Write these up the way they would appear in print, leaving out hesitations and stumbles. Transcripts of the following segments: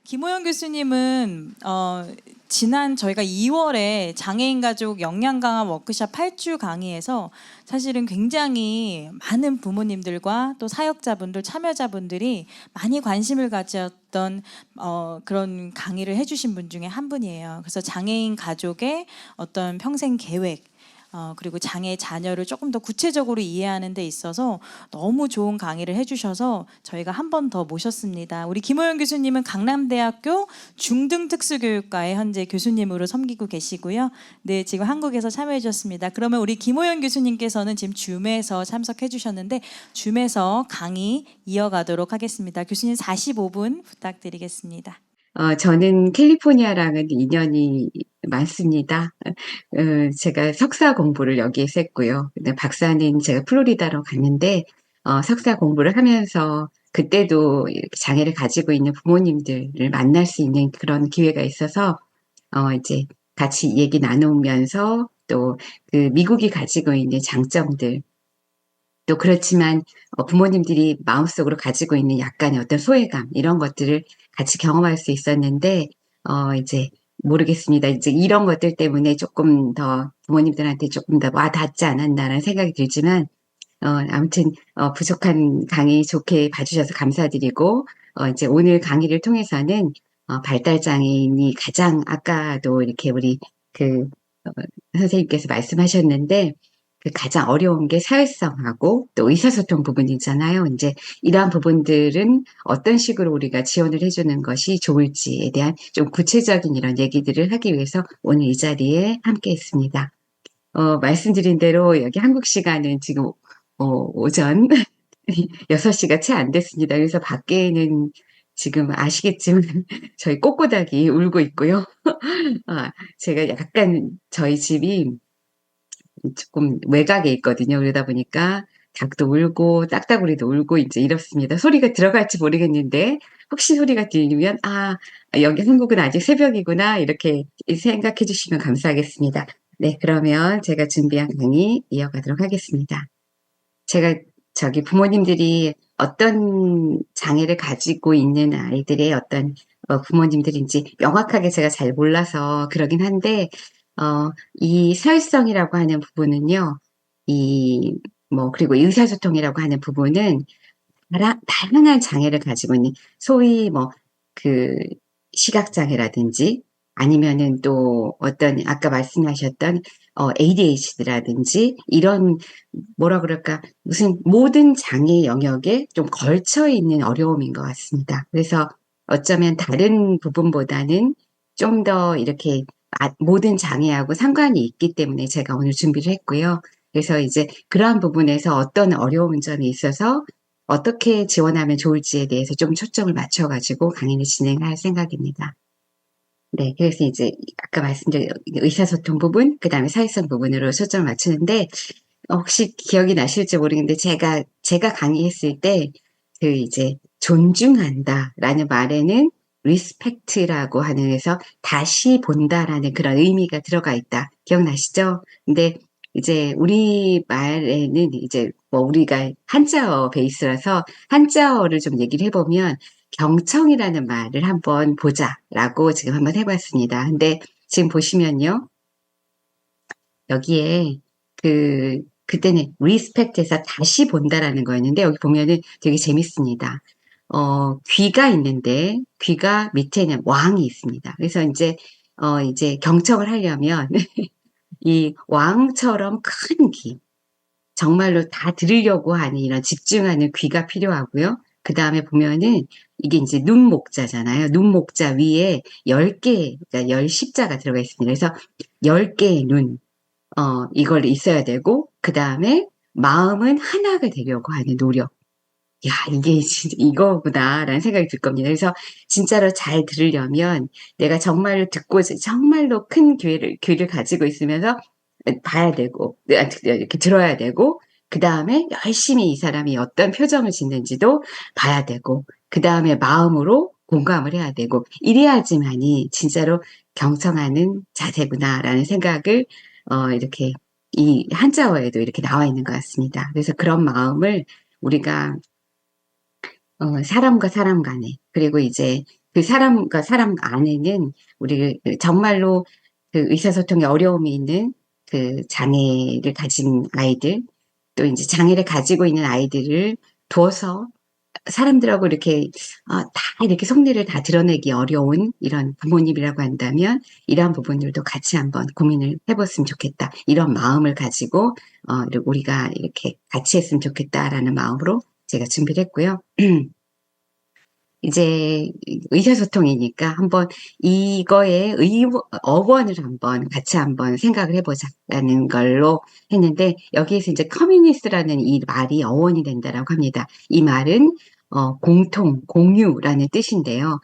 김호영 교수님은 지난 저희가 2월에 장애인 가족 역량 강화 워크숍 8주 강의에서 사실은 굉장히 많은 부모님들과 또 사역자분들, 참여자분들이 많이 관심을 가졌던 그런 강의를 해주신 분 중에 한 분이에요. 그래서 장애인 가족의 어떤 평생 계획, 그리고 장애 자녀를 조금 더 구체적으로 이해하는 데 있어서 너무 좋은 강의를 해주셔서 저희가 한 번 더 모셨습니다. 우리 김호영 교수님은 강남대학교 중등특수교육과에 현재 교수님으로 섬기고 계시고요. 네, 지금 한국에서 참여해 주셨습니다. 그러면 우리 김호영 교수님께서는 지금 줌에서 참석해 주셨는데 줌에서 강의 이어가도록 하겠습니다. 교수님 45분 부탁드리겠습니다. 저는 캘리포니아랑은 인연이 많습니다. 제가 석사 공부를 여기에서 했고요. 근데 박사는 제가 플로리다로 갔는데, 석사 공부를 하면서 그때도 이렇게 장애를 가지고 있는 부모님들을 만날 수 있는 그런 기회가 있어서, 이제 같이 얘기 나누면서 또 그 미국이 가지고 있는 장점들, 또 그렇지만 부모님들이 마음속으로 가지고 있는 약간의 어떤 소외감 이런 것들을 같이 경험할 수 있었는데 이제 모르겠습니다. 이제 이런 것들 때문에 조금 더 부모님들한테 조금 더 와닿지 않았나라는 생각이 들지만 아무튼 부족한 강의 좋게 봐주셔서 감사드리고 이제 오늘 강의를 통해서는 발달 장애인이 가장 아까도 이렇게 우리 그 선생님께서 말씀하셨는데 그 가장 어려운 게 사회성하고 또 의사소통 부분이잖아요. 이제 이러한 부분들은 어떤 식으로 우리가 지원을 해주는 것이 좋을지에 대한 좀 구체적인 이런 얘기들을 하기 위해서 오늘 이 자리에 함께 했습니다. 말씀드린 대로 여기 한국 시간은 지금 오전 6시가 채 안 됐습니다. 그래서 밖에는 지금 아시겠지만 저희 꼬꼬닭이 울고 있고요. 제가 약간 저희 집이 조금 외곽에 있거든요. 그러다 보니까 닭도 울고 딱따구리도 울고 이제 이렇습니다. 소리가 들어갈지 모르겠는데 혹시 소리가 들리면 여기 한국은 아직 새벽이구나 이렇게 생각해 주시면 감사하겠습니다. 네, 그러면 제가 준비한 강의 이어가도록 하겠습니다. 제가 저기 부모님들이 어떤 장애를 가지고 있는 아이들의 어떤 부모님들인지 명확하게 제가 잘 몰라서 그러긴 한데 이 사회성이라고 하는 부분은요, 그리고 의사소통이라고 하는 부분은 다양한 장애를 가지고 있는, 소위 그, 시각장애라든지, 아니면은 또 어떤, 아까 말씀하셨던, ADHD라든지, 이런, 뭐라 그럴까, 무슨 모든 장애 영역에 좀 걸쳐 있는 어려움인 것 같습니다. 그래서 어쩌면 다른 부분보다는 좀 더 이렇게 모든 장애하고 상관이 있기 때문에 제가 오늘 준비를 했고요. 그래서 이제 그러한 부분에서 어떤 어려운 점이 있어서 어떻게 지원하면 좋을지에 대해서 좀 초점을 맞춰가지고 강의를 진행할 생각입니다. 네, 그래서 이제 아까 말씀드린 의사소통 부분, 그 다음에 사회성 부분으로 초점을 맞추는데 혹시 기억이 나실지 모르겠는데 제가 강의했을 때 그 이제 존중한다라는 말에는 리스펙트라고 하는 해서 다시 본다라는 그런 의미가 들어가 있다. 기억나시죠? 근데 이제 우리 말에는 이제 우리가 한자어 베이스라서 한자어를 좀 얘기를 해보면 경청이라는 말을 한번 보자라고 지금 한번 해봤습니다. 근데 지금 보시면요. 여기에 그때는 리스펙트에서 다시 본다라는 거였는데 여기 보면은 되게 재밌습니다. 귀가 있는데 귀가 밑에는 왕이 있습니다. 그래서 이제 경청을 하려면 이 왕처럼 큰 귀, 정말로 다 들으려고 하는 이런 집중하는 귀가 필요하고요. 그 다음에 보면은 이게 이제 눈목자잖아요. 눈목자 위에 10개, 그러니까 10십자가 들어가 있습니다. 그래서 10개의 눈, 이걸 있어야 되고, 그 다음에 마음은 하나가 되려고 하는 노력. 야, 이게 진짜 이거구나라는 생각이 들 겁니다. 그래서 진짜로 잘 들으려면 내가 정말로 듣고 정말로 큰 귀를 가지고 있으면서 봐야 되고, 이렇게 들어야 되고, 그 다음에 열심히 이 사람이 어떤 표정을 짓는지도 봐야 되고, 그 다음에 마음으로 공감을 해야 되고, 이래야지만이 진짜로 경청하는 자세구나라는 생각을, 이렇게 이 한자어에도 이렇게 나와 있는 것 같습니다. 그래서 그런 마음을 우리가 사람과 사람 간에, 그리고 이제 그 사람과 사람 안에는 우리 정말로 그 의사소통에 어려움이 있는 그 장애를 가진 아이들, 또 이제 장애를 가지고 있는 아이들을 두어서 사람들하고 이렇게 다 이렇게 속내를 다 드러내기 어려운 이런 부모님이라고 한다면 이러한 부분들도 같이 한번 고민을 해봤으면 좋겠다. 이런 마음을 가지고 우리가 이렇게 같이 했으면 좋겠다라는 마음으로 제가 준비를 했고요. 이제 의사소통이니까 한번 이거의 어원을 한번 같이 한번 생각을 해보자라는 걸로 했는데 여기에서 이제 커뮤니스트라는 이 말이 어원이 된다라고 합니다. 이 말은 공통, 공유라는 뜻인데요.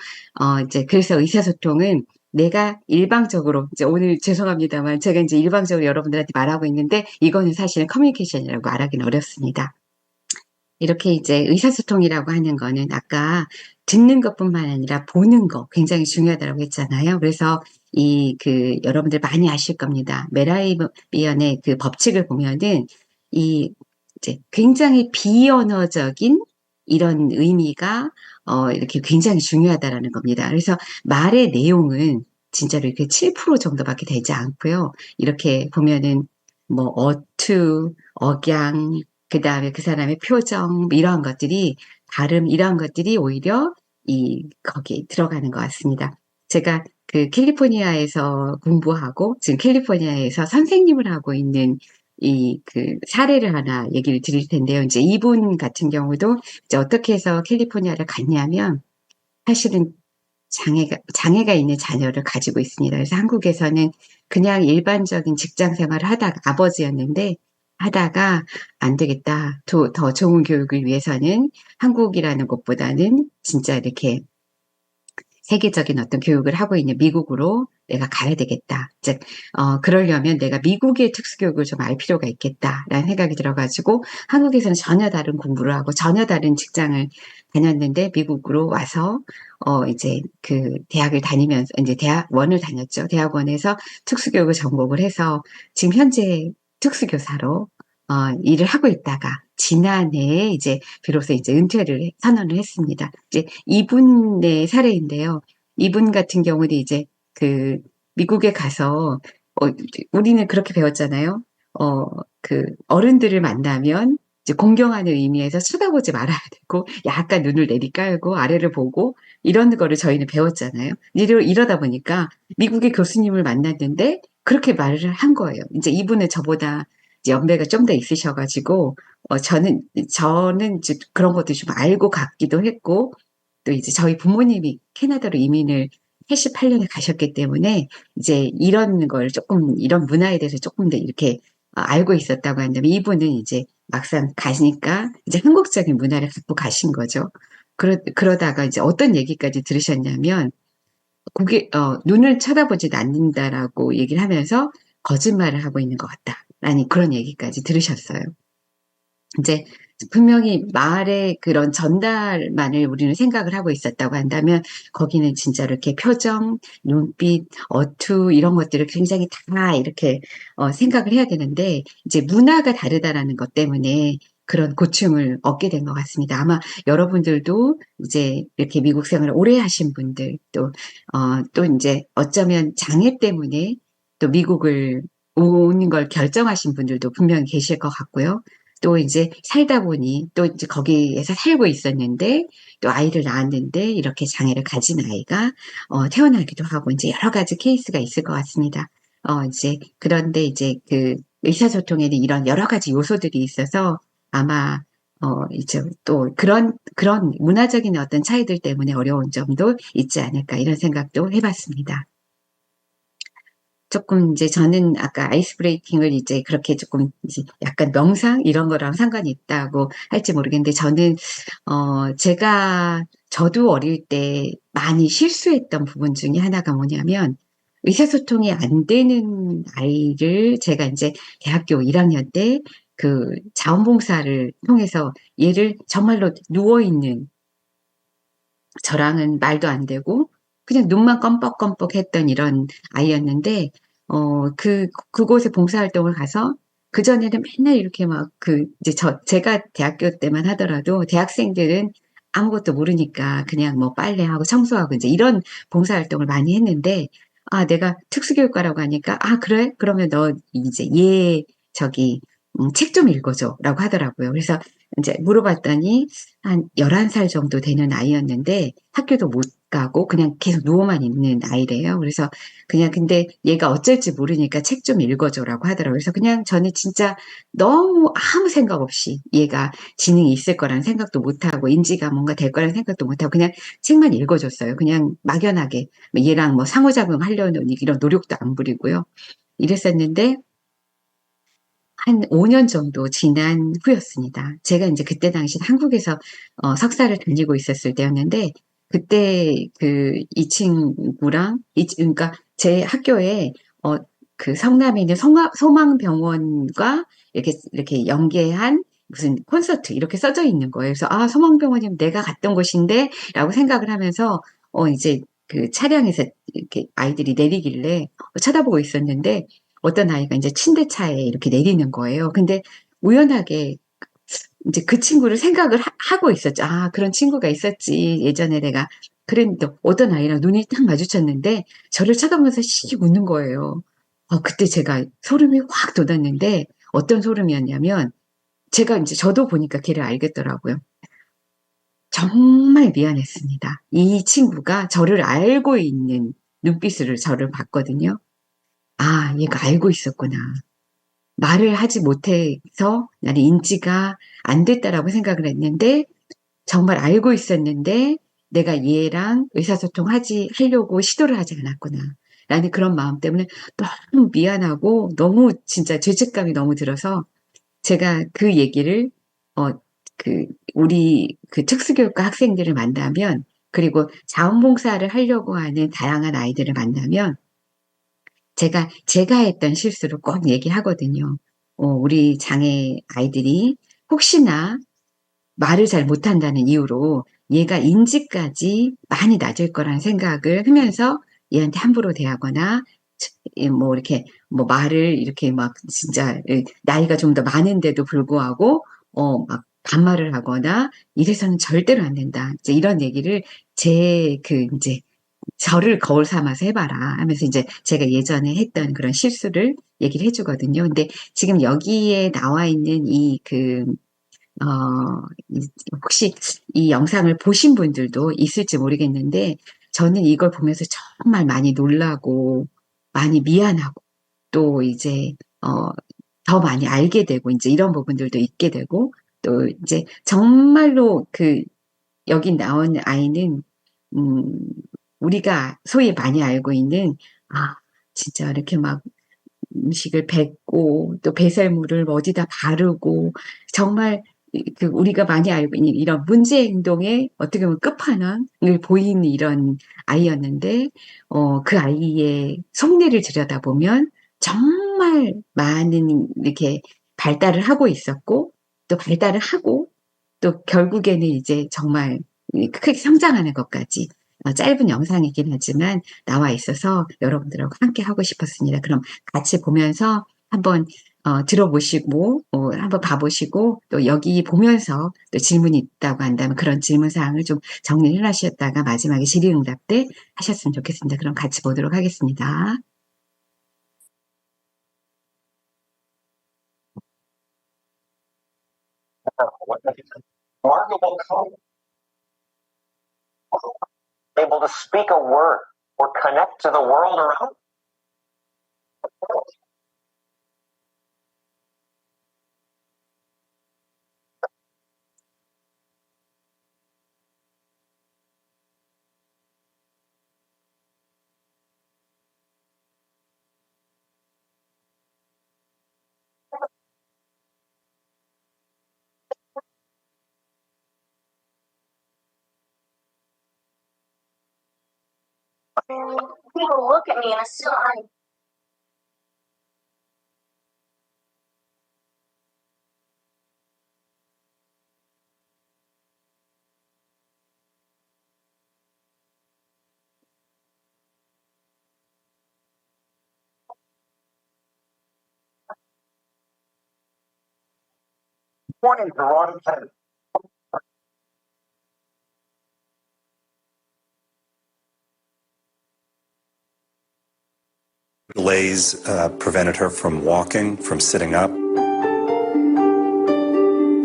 이제 그래서 의사소통은 내가 일방적으로 이제 오늘 죄송합니다만 제가 이제 일방적으로 여러분들한테 말하고 있는데 이거는 사실은 커뮤니케이션이라고 말하기는 어렵습니다. 이렇게 이제 의사소통이라고 하는 거는 아까 듣는 것뿐만 아니라 보는 거 굉장히 중요하다고 했잖아요. 그래서 여러분들 많이 아실 겁니다. 메라이비언의 그 법칙을 보면은 이 이제 굉장히 비언어적인 이런 의미가 이렇게 굉장히 중요하다라는 겁니다. 그래서 말의 내용은 진짜로 이렇게 7% 정도밖에 되지 않고요. 이렇게 보면은 뭐 어투, 억양, 그 다음에 그 사람의 표정, 이러한 것들이, 발음, 이러한 것들이 오히려 거기에 들어가는 것 같습니다. 제가 그 캘리포니아에서 공부하고, 지금 캘리포니아에서 선생님을 하고 있는 그 사례를 하나 얘기를 드릴 텐데요. 이제 이분 같은 경우도 이제 어떻게 해서 캘리포니아를 갔냐면, 사실은 장애가 있는 자녀를 가지고 있습니다. 그래서 한국에서는 그냥 일반적인 직장 생활을 하다가 아버지였는데 하다가 안 되겠다. 더 좋은 교육을 위해서는 한국이라는 곳보다는 진짜 이렇게 세계적인 어떤 교육을 하고 있는 미국으로 내가 가야 되겠다. 즉, 그러려면 내가 미국의 특수교육을 좀 알 필요가 있겠다라는 생각이 들어가지고 한국에서는 전혀 다른 공부를 하고 전혀 다른 직장을 다녔는데 미국으로 와서 이제 그 대학을 다니면서 이제 대학원을 다녔죠. 대학원에서 특수교육을 전공을 해서 지금 현재 특수교사로 일을 하고 있다가 지난해에 이제 비로소 이제 은퇴를 선언을 했습니다. 이제 이분의 사례인데요. 이분 같은 경우는 이제 그 미국에 가서 우리는 그렇게 배웠잖아요. 그 어른들을 만나면 이제 공경하는 의미에서 쳐다보지 말아야 되고 약간 눈을 내리깔고 아래를 보고 이런 거를 저희는 배웠잖아요. 이러다 보니까 미국의 교수님을 만났는데 그렇게 말을 한 거예요. 이제 이분은 저보다 이제 연배가 좀 더 있으셔가지고 저는 이제 그런 것도 좀 알고 갔기도 했고 또 이제 저희 부모님이 캐나다로 이민을 88년에 가셨기 때문에 이제 이런 걸 조금 이런 문화에 대해서 조금 더 이렇게 알고 있었다고 한다면 이분은 이제 막상 가시니까 이제 한국적인 문화를 갖고 가신 거죠. 그러다가 이제 어떤 얘기까지 들으셨냐면 눈을 쳐다보지 않는다라고 얘기를 하면서 거짓말을 하고 있는 것 같다라는 그런 얘기까지 들으셨어요. 이제 분명히 말의 그런 전달만을 우리는 생각을 하고 있었다고 한다면 거기는 진짜 이렇게 표정, 눈빛, 어투 이런 것들을 굉장히 다 이렇게 생각을 해야 되는데 이제 문화가 다르다라는 것 때문에 그런 고충을 얻게 된 것 같습니다. 아마 여러분들도 이제 이렇게 미국 생활을 오래 하신 분들 또 이제 어쩌면 장애 때문에 또 미국을 오는 걸 결정하신 분들도 분명히 계실 것 같고요. 또 이제 살다 보니 또 이제 거기에서 살고 있었는데 또 아이를 낳았는데 이렇게 장애를 가진 아이가 태어나기도 하고 이제 여러 가지 케이스가 있을 것 같습니다. 이제 그런데 이제 그 의사소통에는 이런 여러 가지 요소들이 있어서 아마 이제 또 그런 문화적인 어떤 차이들 때문에 어려운 점도 있지 않을까 이런 생각도 해봤습니다. 조금 이제 저는 아까 아이스 브레이킹을 이제 그렇게 조금 이제 약간 명상 이런 거랑 상관이 있다고 할지 모르겠는데 저는 저도 어릴 때 많이 실수했던 부분 중에 하나가 뭐냐면 의사소통이 안 되는 아이를 제가 이제 대학교 1학년 때 그 자원봉사를 통해서 얘를 정말로 누워있는 저랑은 말도 안 되고 그냥 눈만 껌뻑껌뻑 했던 이런 아이였는데 그곳에 봉사활동을 가서 그전에는 맨날 이렇게 막 제가 대학교 때만 하더라도 대학생들은 아무것도 모르니까 그냥 뭐 빨래하고 청소하고 이제 이런 봉사활동을 많이 했는데, 내가 특수교육과라고 하니까 그래? 그러면 너 이제 얘 저기 책 좀 읽어줘."라고 하더라고요. 그래서 인제 물어봤더니 한 11살 정도 되는 아이였는데 학교도 못 가고 그냥 계속 누워만 있는 아이래요. 그래서 그냥 근데 얘가 어쩔지 모르니까 "책 좀 읽어줘."라고 하더라고요. 그래서 그냥 저는 진짜 너무 아무 생각 없이 얘가 지능이 있을 거라는 생각도 못 하고 인지가 뭔가 될 거라는 생각도 못 하고 그냥 책만 읽어 줬어요. 그냥 막연하게. 얘랑 뭐 상호작용하려는 이런 노력도 안 부리고요. 이랬었는데 한 5년 정도 지난 후였습니다. 제가 인제 그때 당시에 한국에서 석사를 다니고 있었을 때였는데, 그때 이 친구랑 그러니까 제 학교에 어 성남에 있는 소망병원과 이렇게 연계한 무슨 콘서트 이렇게 써져 있는 거예요. 그래서 '아 소망병원이면 내가 갔던 곳인데.'라고 생각을 하면서 이제 차량에서 이렇게 아이들이 내리길래 쳐다보고 있었는데, 어떤 아이가 인제 침대차에 이렇게 내리는 거예요. 근데 우연하게 인제 그 친구를 생각을 하고 있었죠. '아 그런 친구가 있었지. 예전에 내가.' 그랬는데 어떤 아이랑 눈이 딱 마주쳤는데 저를 쳐다보면서 씩 웃는 거예요. 그때 제가 소름이 확 돋았는데, 어떤 소름이었냐면 제가 인제 저도 보니까 걔를 알겠더라고요. 정말 미안했습니다. 이 친구가 저를 알고 있는 눈빛으로 저를 봤거든요. '아 얘가 알고 있었구나. 말을 하지 못해서 나는 인지가 안 됐다'라고 생각을 했는데, 정말 알고 있었는데 '내가 얘랑 하려고 시도를 하지 않았구나.'라는 그런 마음 때문에 너무 미안하고 너무 진짜 죄책감이 너무 들어서, 제가 그 얘기를 어 우리 특수교육과 학생들을 만나면, 그리고 자원봉사를 하려고 하는 다양한 아이들을 만나면 제가 했던 실수를 꼭 얘기하거든요. 우리 장애 아이들이 혹시나 말을 잘 못한다는 이유로 얘가 인지까지 많이 낮을 거라는 생각을 하면서 얘한테 함부로 대하거나 뭐 이렇게 뭐 말을 이렇게 막 진짜 나이가 좀 더 많은데도 불구하고 막 반말을 하거나 이래서는 절대로 안 된다. 이제 이런 얘기를 제 인제 "저를 거울 삼아서 해 봐라." 하면서 인제 제가 예전에 했던 그런 실수를 얘기를 해 주거든요. 근데 지금 여기에 나와 있는 이 혹시 이 영상을 보신 분들도 있을지 모르겠는데, 저는 이걸 보면서 정말 많이 놀라고 많이 미안하고, 또 이제 더 많이 알게 되고 인제 이런 부분들도 있게 되고, 또 이제 정말로 여기 나온 아이는 음 우리가 소위 많이 알고 있는, 진짜 이렇게 막 음식을 뱉고 또 배설물을 뭐 어디다 바르고, 정말 우리가 많이 알고 있는 이런 문제 행동의 어떻게 보면 끝판왕을 보이는 이런 아이였는데, 그 아이의 속내를 들여다보면 정말 많은 이렇게 발달을 하고 있었고, 또 발달을 하고 또 결국에는 이제 정말 크게 성장하는 것까지 짧은 영상이긴 하지만 나와 있어서 여러분들하고 함께 하고 싶었습니다. 그럼 같이 보면서 한번 들어보시고 한번 봐 보시고, 또 여기 보면서 또 질문이 있다고 한다면 그런 질문 사항을 좀 정리를 해 놔주셨다가 마지막에 질의응답 때 하셨으면 좋겠습니다. 그럼 같이 보도록 하겠습니다. Remarkable couple, able to speak a word or connect to the world around. People look at me and assume I'm born in Toronto, Canada. Delays prevented her from walking, from sitting up.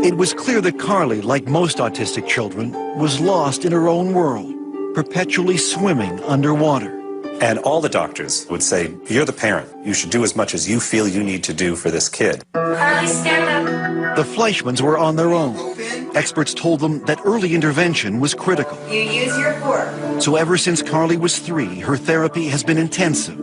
It was clear that Carly, like most autistic children, was lost in her own world, perpetually swimming underwater. And all the doctors would say, you're the parent. You should do as much as you feel you need to do for this kid. Carly, stand up. The Fleischmans were on their own. Experts told them that early intervention was critical. You use your fork. So ever since Carly was 3, her therapy has been intensive,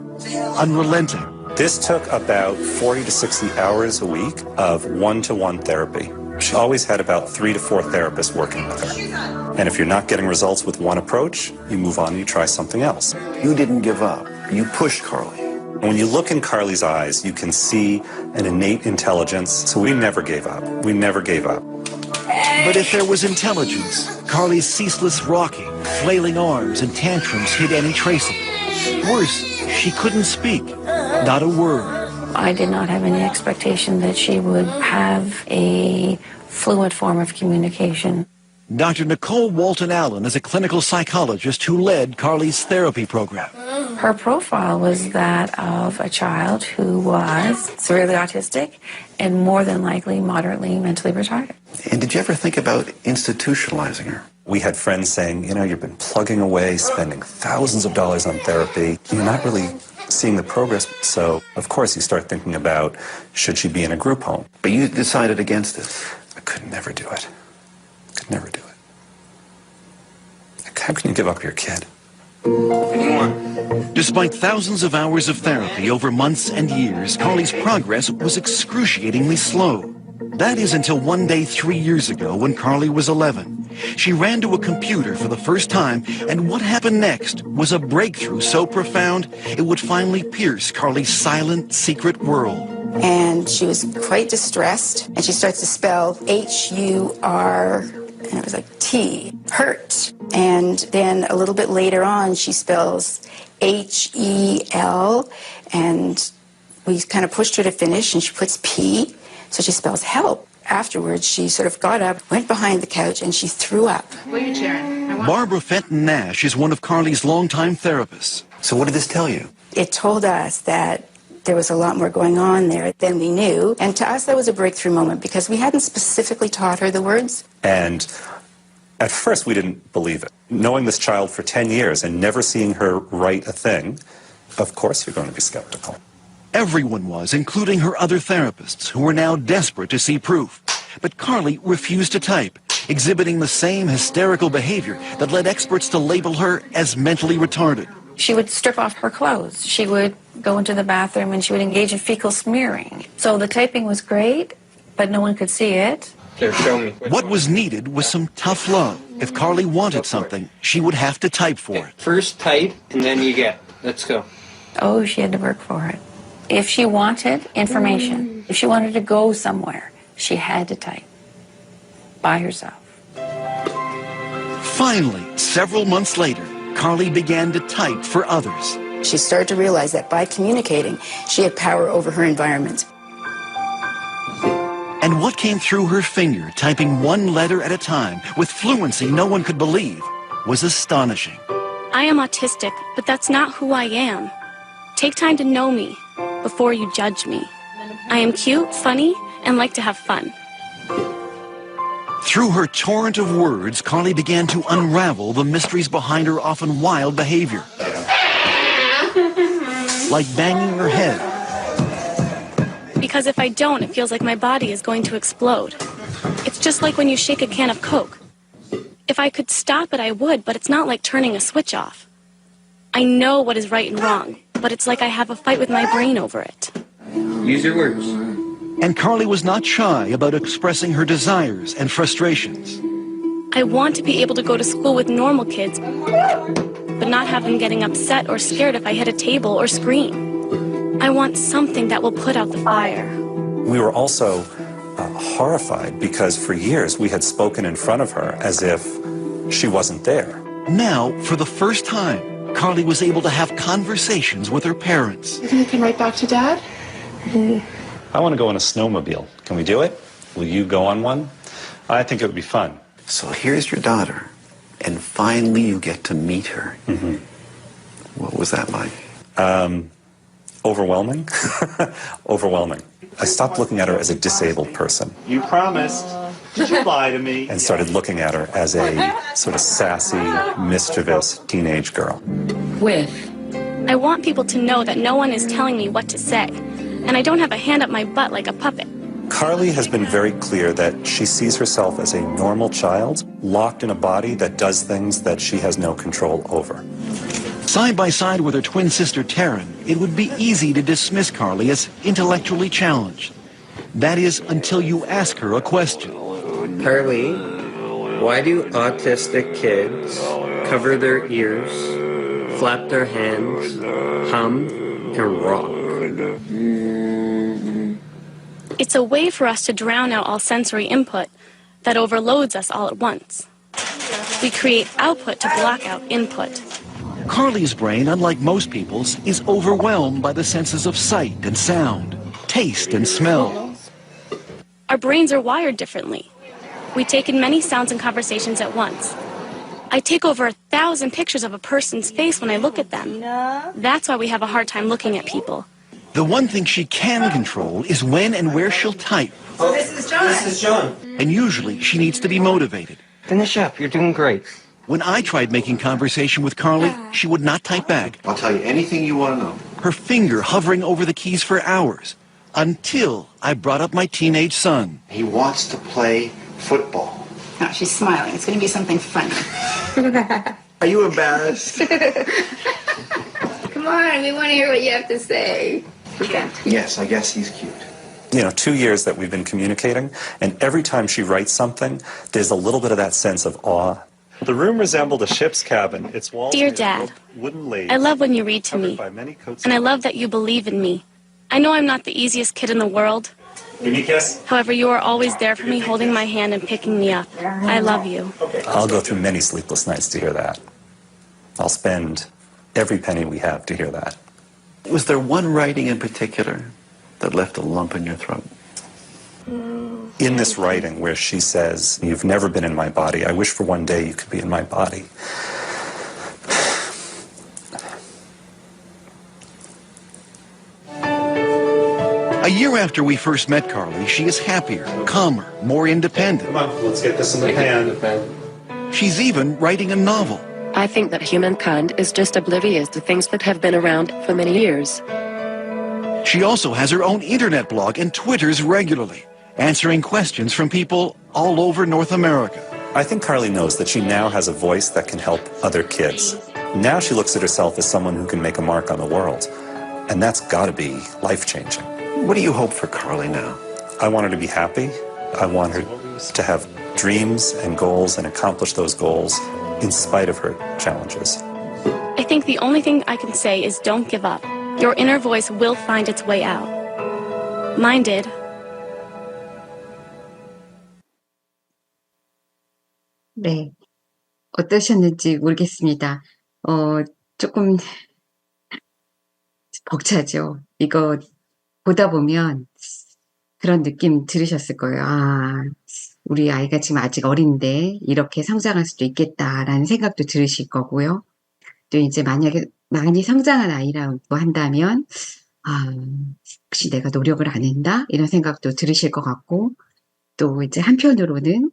unrelenting. This took about 40 to 60 hours a week of one-to-one therapy. She always had about 3 to 4 therapists working with her. And if you're not getting results with one approach, you move on and you try something else. You didn't give up. You pushed Carly. When you look in Carly's eyes, you can see an innate intelligence. So we never gave up. We never gave up. But if there was intelligence, Carly's ceaseless rocking, flailing arms, and tantrums hid any trace of it. Worse, she couldn't speak. Not a word. I did not have any expectation that she would have a fluent form of communication. Dr. Nicole Walton-Allen is a clinical psychologist who led Carly's therapy program. Her profile was that of a child who was severely autistic and more than likely moderately mentally retarded. And did you ever think about institutionalizing her? We had friends saying, you know, you've been plugging away, spending thousands of dollars on therapy. You're not really seeing the progress. So, of course, you start thinking about, should she be in a group home? But you decided against it. I could never do it. Could never do it. How can you give up your kid? Despite thousands of hours of therapy over months and years, Carly's progress was excruciatingly slow. That is until one day 3 years ago when Carly was 11. She ran to a computer for the first time, and what happened next was a breakthrough so profound it would finally pierce Carly's silent, secret world. And she was quite distressed, and she starts to spell H-U-R, and it was like T, hurt. And then a little bit later on, she spells H-E-L, and we kind of pushed her to finish, and she puts P, so she spells help. Afterwards, she sort of got up, went behind the couch, and she threw up. What are you cheering? Barbara Fenton Nash is one of Carly's longtime therapists. So what did this tell you? It told us that there was a lot more going on there than we knew. And to us, that was a breakthrough moment because we hadn't specifically taught her the words. And at first, we didn't believe it. Knowing this child for 10 years and never seeing her write a thing, of course you're going to be skeptical. Everyone was, including her other therapists, who were now desperate to see proof. But Carly refused to type, exhibiting the same hysterical behavior that led experts to label her as mentally retarded. She would strip off her clothes. She would go into the bathroom and she would engage in fecal smearing. So the typing was great, but no one could see it. Here, show me. What was needed was some tough love. If Carly wanted something, she would have to type for it. First type, and then you get. Let's go. Oh, she had to work for it. If she wanted information, if she wanted to go somewhere, she had to type by herself. Finally, several months later, Carly began to type for others. She started to realize that by communicating, she had power over her environment. And what came through her finger, typing one letter at a time, with fluency no one could believe, was astonishing. I am autistic, but that's not who I am. Take time to know me before you judge me. I am cute, funny, and like to have fun. Through her torrent of words, Carly began to unravel the mysteries behind her often wild behavior. Like banging her head. Because if I don't, it feels like my body is going to explode. It's just like when you shake a can of Coke. If I could stop it, I would, but it's not like turning a switch off. I know what is right and wrong, but it's like I have a fight with my brain over it. Use your words. And Carly was not shy about expressing her desires and frustrations. I want to be able to go to school with normal kids, but not have them getting upset or scared if I hit a table or scream. I want something that will put out the fire. We were also horrified because for years we had spoken in front of her as if she wasn't there. Now, for the first time, Carly was able to have conversations with her parents. You think you can write back to Dad? I want to go on a snowmobile. Can we do it? Will you go on one? I think it would be fun. So here's your daughter, and finally you get to meet her. Mm-hmm. What was that like? Overwhelming? Overwhelming. I stopped looking at her as a disabled person. You promised. Did you lie to me? And started looking at her as a sort of sassy, mischievous teenage girl. I want people to know that no one is telling me what to say, and I don't have a hand up my butt like a puppet. Carly has been very clear that she sees herself as a normal child, locked in a body that does things that she has no control over. Side by side with her twin sister Taryn, it would be easy to dismiss Carly as intellectually challenged. That is, until you ask her a question. Carly, why do autistic kids cover their ears, flap their hands, hum, and rock? It's a way for us to drown out all sensory input that overloads us all at once. We create output to block out input. Carly's brain, unlike most people's, is overwhelmed by the senses of sight and sound, taste and smell. Our brains are wired differently. We take in many sounds and conversations at once. I take over 1,000 pictures of a person's face when I look at them. That's why we have a hard time looking at people. The one thing she can control is when and where she'll type. So this is John. This is John. And usually she needs to be motivated. Finish up. You're doing great. When I tried making conversation with Carly, she would not type back, I'll tell you anything you want to know. her finger hovering over the keys for hours, until I brought up my teenage son. He wants to play football. No, she's smiling. It's going to be something funny. Are you embarrassed? Come on, we want to hear what you have to say. Pretend. Yes, I guess he's cute. 2 years that we've been communicating, and every time she writes something, there's a little bit of that sense of awe. The room resembled a ship's cabin. Its walls Dear made of Dad, wooden laths I love when you read to covered me, by many coats and I of love that you believe in me. I know I'm not the easiest kid in the world. Give me a kiss. However, you are always there for me, holding my hand and picking me up. I love you. I'll go through many sleepless nights to hear that. I'll spend every penny we have to hear that. Was there one writing in particular that left a lump in your throat? In this writing where she says, "You've never been in my body. I wish for one day you could be in my body." A year after we first met Carly, she is happier, calmer, more independent. Come on, let's get this in the pan. She's even writing a novel. I think that humankind is just oblivious to things that have been around for many years. She also has her own internet blog and twitters regularly, answering questions from people all over North America. I think Carly knows that she now has a voice that can help other kids. Now she looks at herself as someone who can make a mark on the world. And that's got to be life-changing. What do you hope for Carly now? I want her to be happy. I want her to have dreams and goals and accomplish those goals in spite of her challenges. I think the only thing I can say is don't give up. Your inner voice will find its way out. Mine did. 네. 어떠셨는지 모르겠습니다. 조금 벅차죠. 이거 보다 보면 그런 느낌 들으셨을 거예요. 아, 우리 아이가 지금 아직 어린데 이렇게 성장할 수도 있겠다라는 생각도 들으실 거고요. 또 이제 만약에 많이 성장한 아이라고 한다면, 아, 혹시 내가 노력을 안 했나? 이런 생각도 들으실 것 같고, 또 이제 한편으로는,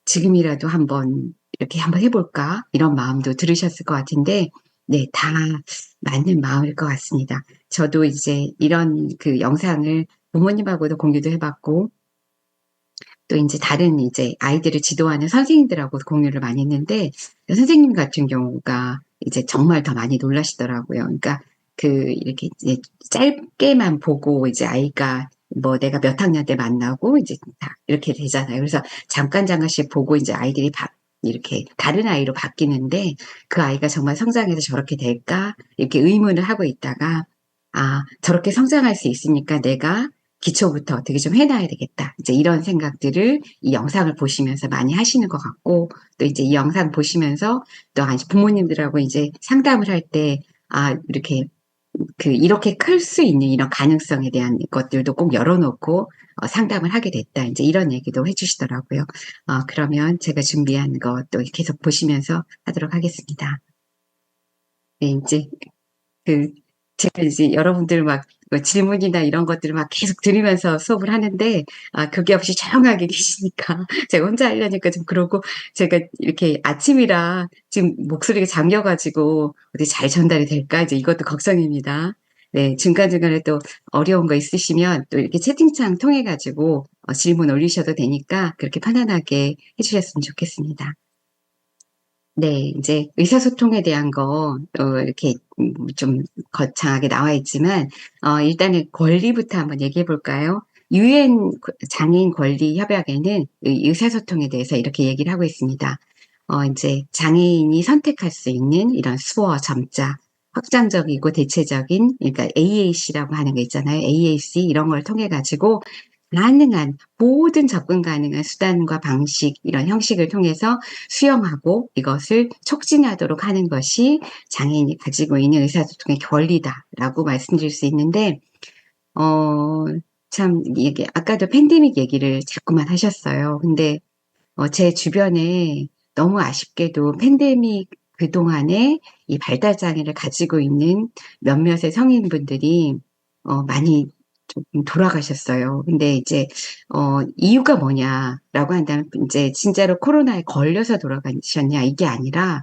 지금이라도 이렇게 한번 해볼까? 이런 마음도 들으셨을 것 같은데, 네, 다 맞는 마음일 것 같습니다. 저도 이제 이런 그 영상을 부모님하고도 공유도 해봤고, 또 이제 다른 이제 아이들을 지도하는 선생님들하고 공유를 많이 했는데, 선생님 같은 경우가 이제 정말 더 많이 놀라시더라고요. 그러니까 이렇게 이제 짧게만 보고 이제 아이가 뭐 내가 몇 학년 때 만나고 이제 다 이렇게 되잖아요. 그래서 잠깐씩 보고 이제 아이들이 이렇게 다른 아이로 바뀌는데 그 아이가 정말 성장해서 저렇게 될까? 이렇게 의문을 하고 있다가 아, 저렇게 성장할 수 있으니까 내가 기초부터 어떻게 좀 해놔야 되겠다. 이제 이런 생각들을 이 영상을 보시면서 많이 하시는 것 같고, 또 이제 이 영상 보시면서 또 부모님들하고 이제 상담을 할 때, 아, 이렇게 클 수 있는 이런 가능성에 대한 것들도 꼭 열어놓고 상담을 하게 됐다. 이제 이런 얘기도 해주시더라고요. 그러면 제가 준비한 거 또 계속 보시면서 하도록 하겠습니다. 네, 이제 제가 이제 여러분들 막 질문이나 이런 것들을 막 계속 들으면서 수업을 하는데, 그게 없이 조용하게 계시니까 제가 혼자 하려니까 좀 그러고, 제가 이렇게 아침이라 지금 목소리가 잠겨가지고 어디 잘 전달이 될까? 이제 이것도 걱정입니다. 네, 중간중간에 또 어려운 거 있으시면 또 이렇게 채팅창 통해가지고 질문 올리셔도 되니까 그렇게 편안하게 해주셨으면 좋겠습니다. 네, 이제 의사소통에 대한 거, 이렇게, 좀 거창하게 나와 있지만, 일단은 권리부터 한번 얘기해 볼까요? UN 장애인 권리 협약에는 의사소통에 대해서 이렇게 얘기를 하고 있습니다. 이제 장애인이 선택할 수 있는 이런 수어, 점자, 확장적이고 대체적인, 그러니까 AAC라고 하는 거 있잖아요. AAC, 이런 걸 통해 가지고, 가능한 모든 접근 가능한 수단과 방식 이런 형식을 통해서 수용하고 이것을 촉진하도록 하는 것이 장애인이 가지고 있는 의사소통의 권리다라고 말씀드릴 수 있는데 참 이게 아까도 팬데믹 얘기를 자꾸만 하셨어요. 근데 제 주변에 너무 아쉽게도 팬데믹 그동안에 이 발달 장애를 가지고 있는 몇몇의 성인분들이 많이 좀 돌아가셨어요. 근데 이제 이유가 뭐냐라고 한다면 이제 진짜로 코로나에 걸려서 돌아가셨냐 이게 아니라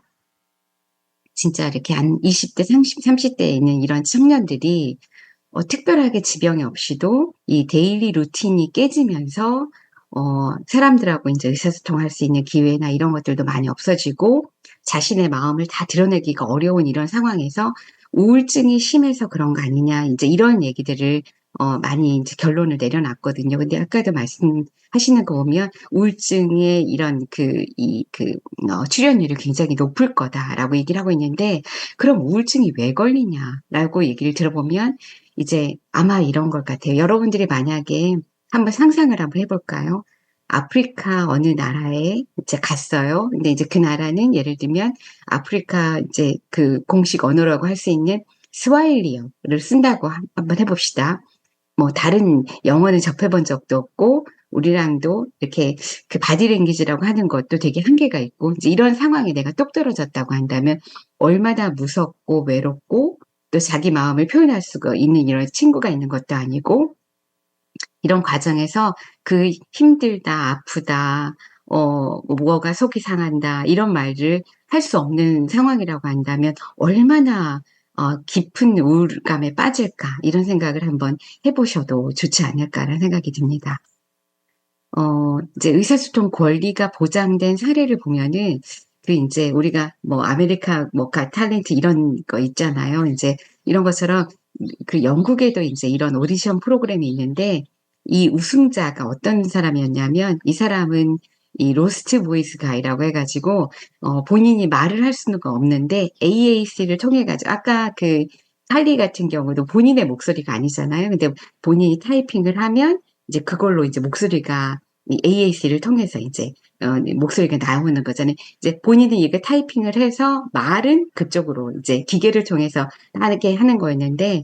진짜 이렇게 한 20대, 30대에 있는 이런 청년들이 특별하게 지병이 없이도 이 데일리 루틴이 깨지면서 사람들하고 이제 의사소통할 수 있는 기회나 이런 것들도 많이 없어지고 자신의 마음을 다 드러내기가 어려운 이런 상황에서 우울증이 심해서 그런 거 아니냐 이제 이런 얘기들을 많이 이제 결론을 내려놨거든요. 근데 아까도 말씀하시는 거 보면 우울증의 이런 출현율이 굉장히 높을 거다라고 얘기를 하고 있는데 그럼 우울증이 왜 걸리냐라고 얘기를 들어보면 이제 아마 이런 것 같아요. 여러분들이 만약에 한번 상상을 한번 해볼까요? 아프리카 어느 나라에 이제 갔어요. 근데 이제 그 나라는 예를 들면 아프리카 이제 그 공식 언어라고 할 수 있는 스와힐리어를 쓴다고 한번 해봅시다. 뭐 다른 영어는 접해본 적도 없고 우리랑도 이렇게 그 바디랭귀지라고 하는 것도 되게 한계가 있고 이제 이런 상황에 내가 똑 떨어졌다고 한다면 얼마나 무섭고 외롭고 또 자기 마음을 표현할 수가 있는 이런 친구가 있는 것도 아니고 이런 과정에서 그 힘들다, 아프다, 뭐가 속이 상한다 이런 말을 할 수 없는 상황이라고 한다면 얼마나 깊은 우울감에 빠질까 이런 생각을 한번 해보셔도 좋지 않을까라는 생각이 듭니다. 이제 의사소통 권리가 보장된 사례를 보면은 그 이제 우리가 뭐 아메리카 뭐 탤런트 이런 거 있잖아요. 이제 이런 것처럼 그 영국에도 이제 이런 오디션 프로그램이 있는데 이 우승자가 어떤 사람이었냐면 이 사람은 이 로스트 보이스 가이라고 해가지고 본인이 말을 할 수는 없는데 AAC를 통해 가지고 아까 그 할리 같은 경우도 본인의 목소리가 아니잖아요. 근데 본인이 타이핑을 하면 이제 그걸로 이제 목소리가 이 AAC를 통해서 이제 목소리가 나오는 거잖아요. 이제 본인이 이게 타이핑을 해서 말은 그쪽으로 이제 기계를 통해서 하는 거였는데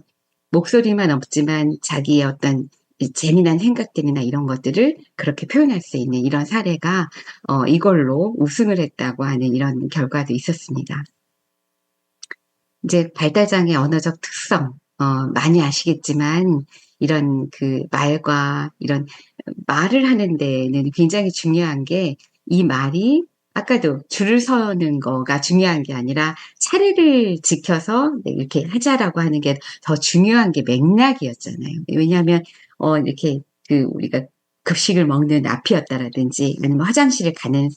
목소리만 없지만 자기의 어떤 재미난 생각들이나 이런 것들을 그렇게 표현할 수 있는 이런 사례가 이걸로 우승을 했다고 하는 이런 결과도 있었습니다. 이제 발달장애 언어적 특성 많이 아시겠지만 이런 그 말과 이런 말을 하는 데는 굉장히 중요한 게 이 말이 아까도 줄을 서는 거가 중요한 게 아니라 차례를 지켜서 이렇게 하자라고 하는 게 더 중요한 게 맥락이었잖아요. 왜냐하면 이렇게 그 우리가 급식을 먹는 앞이었다라든지 아니면 화장실에 가는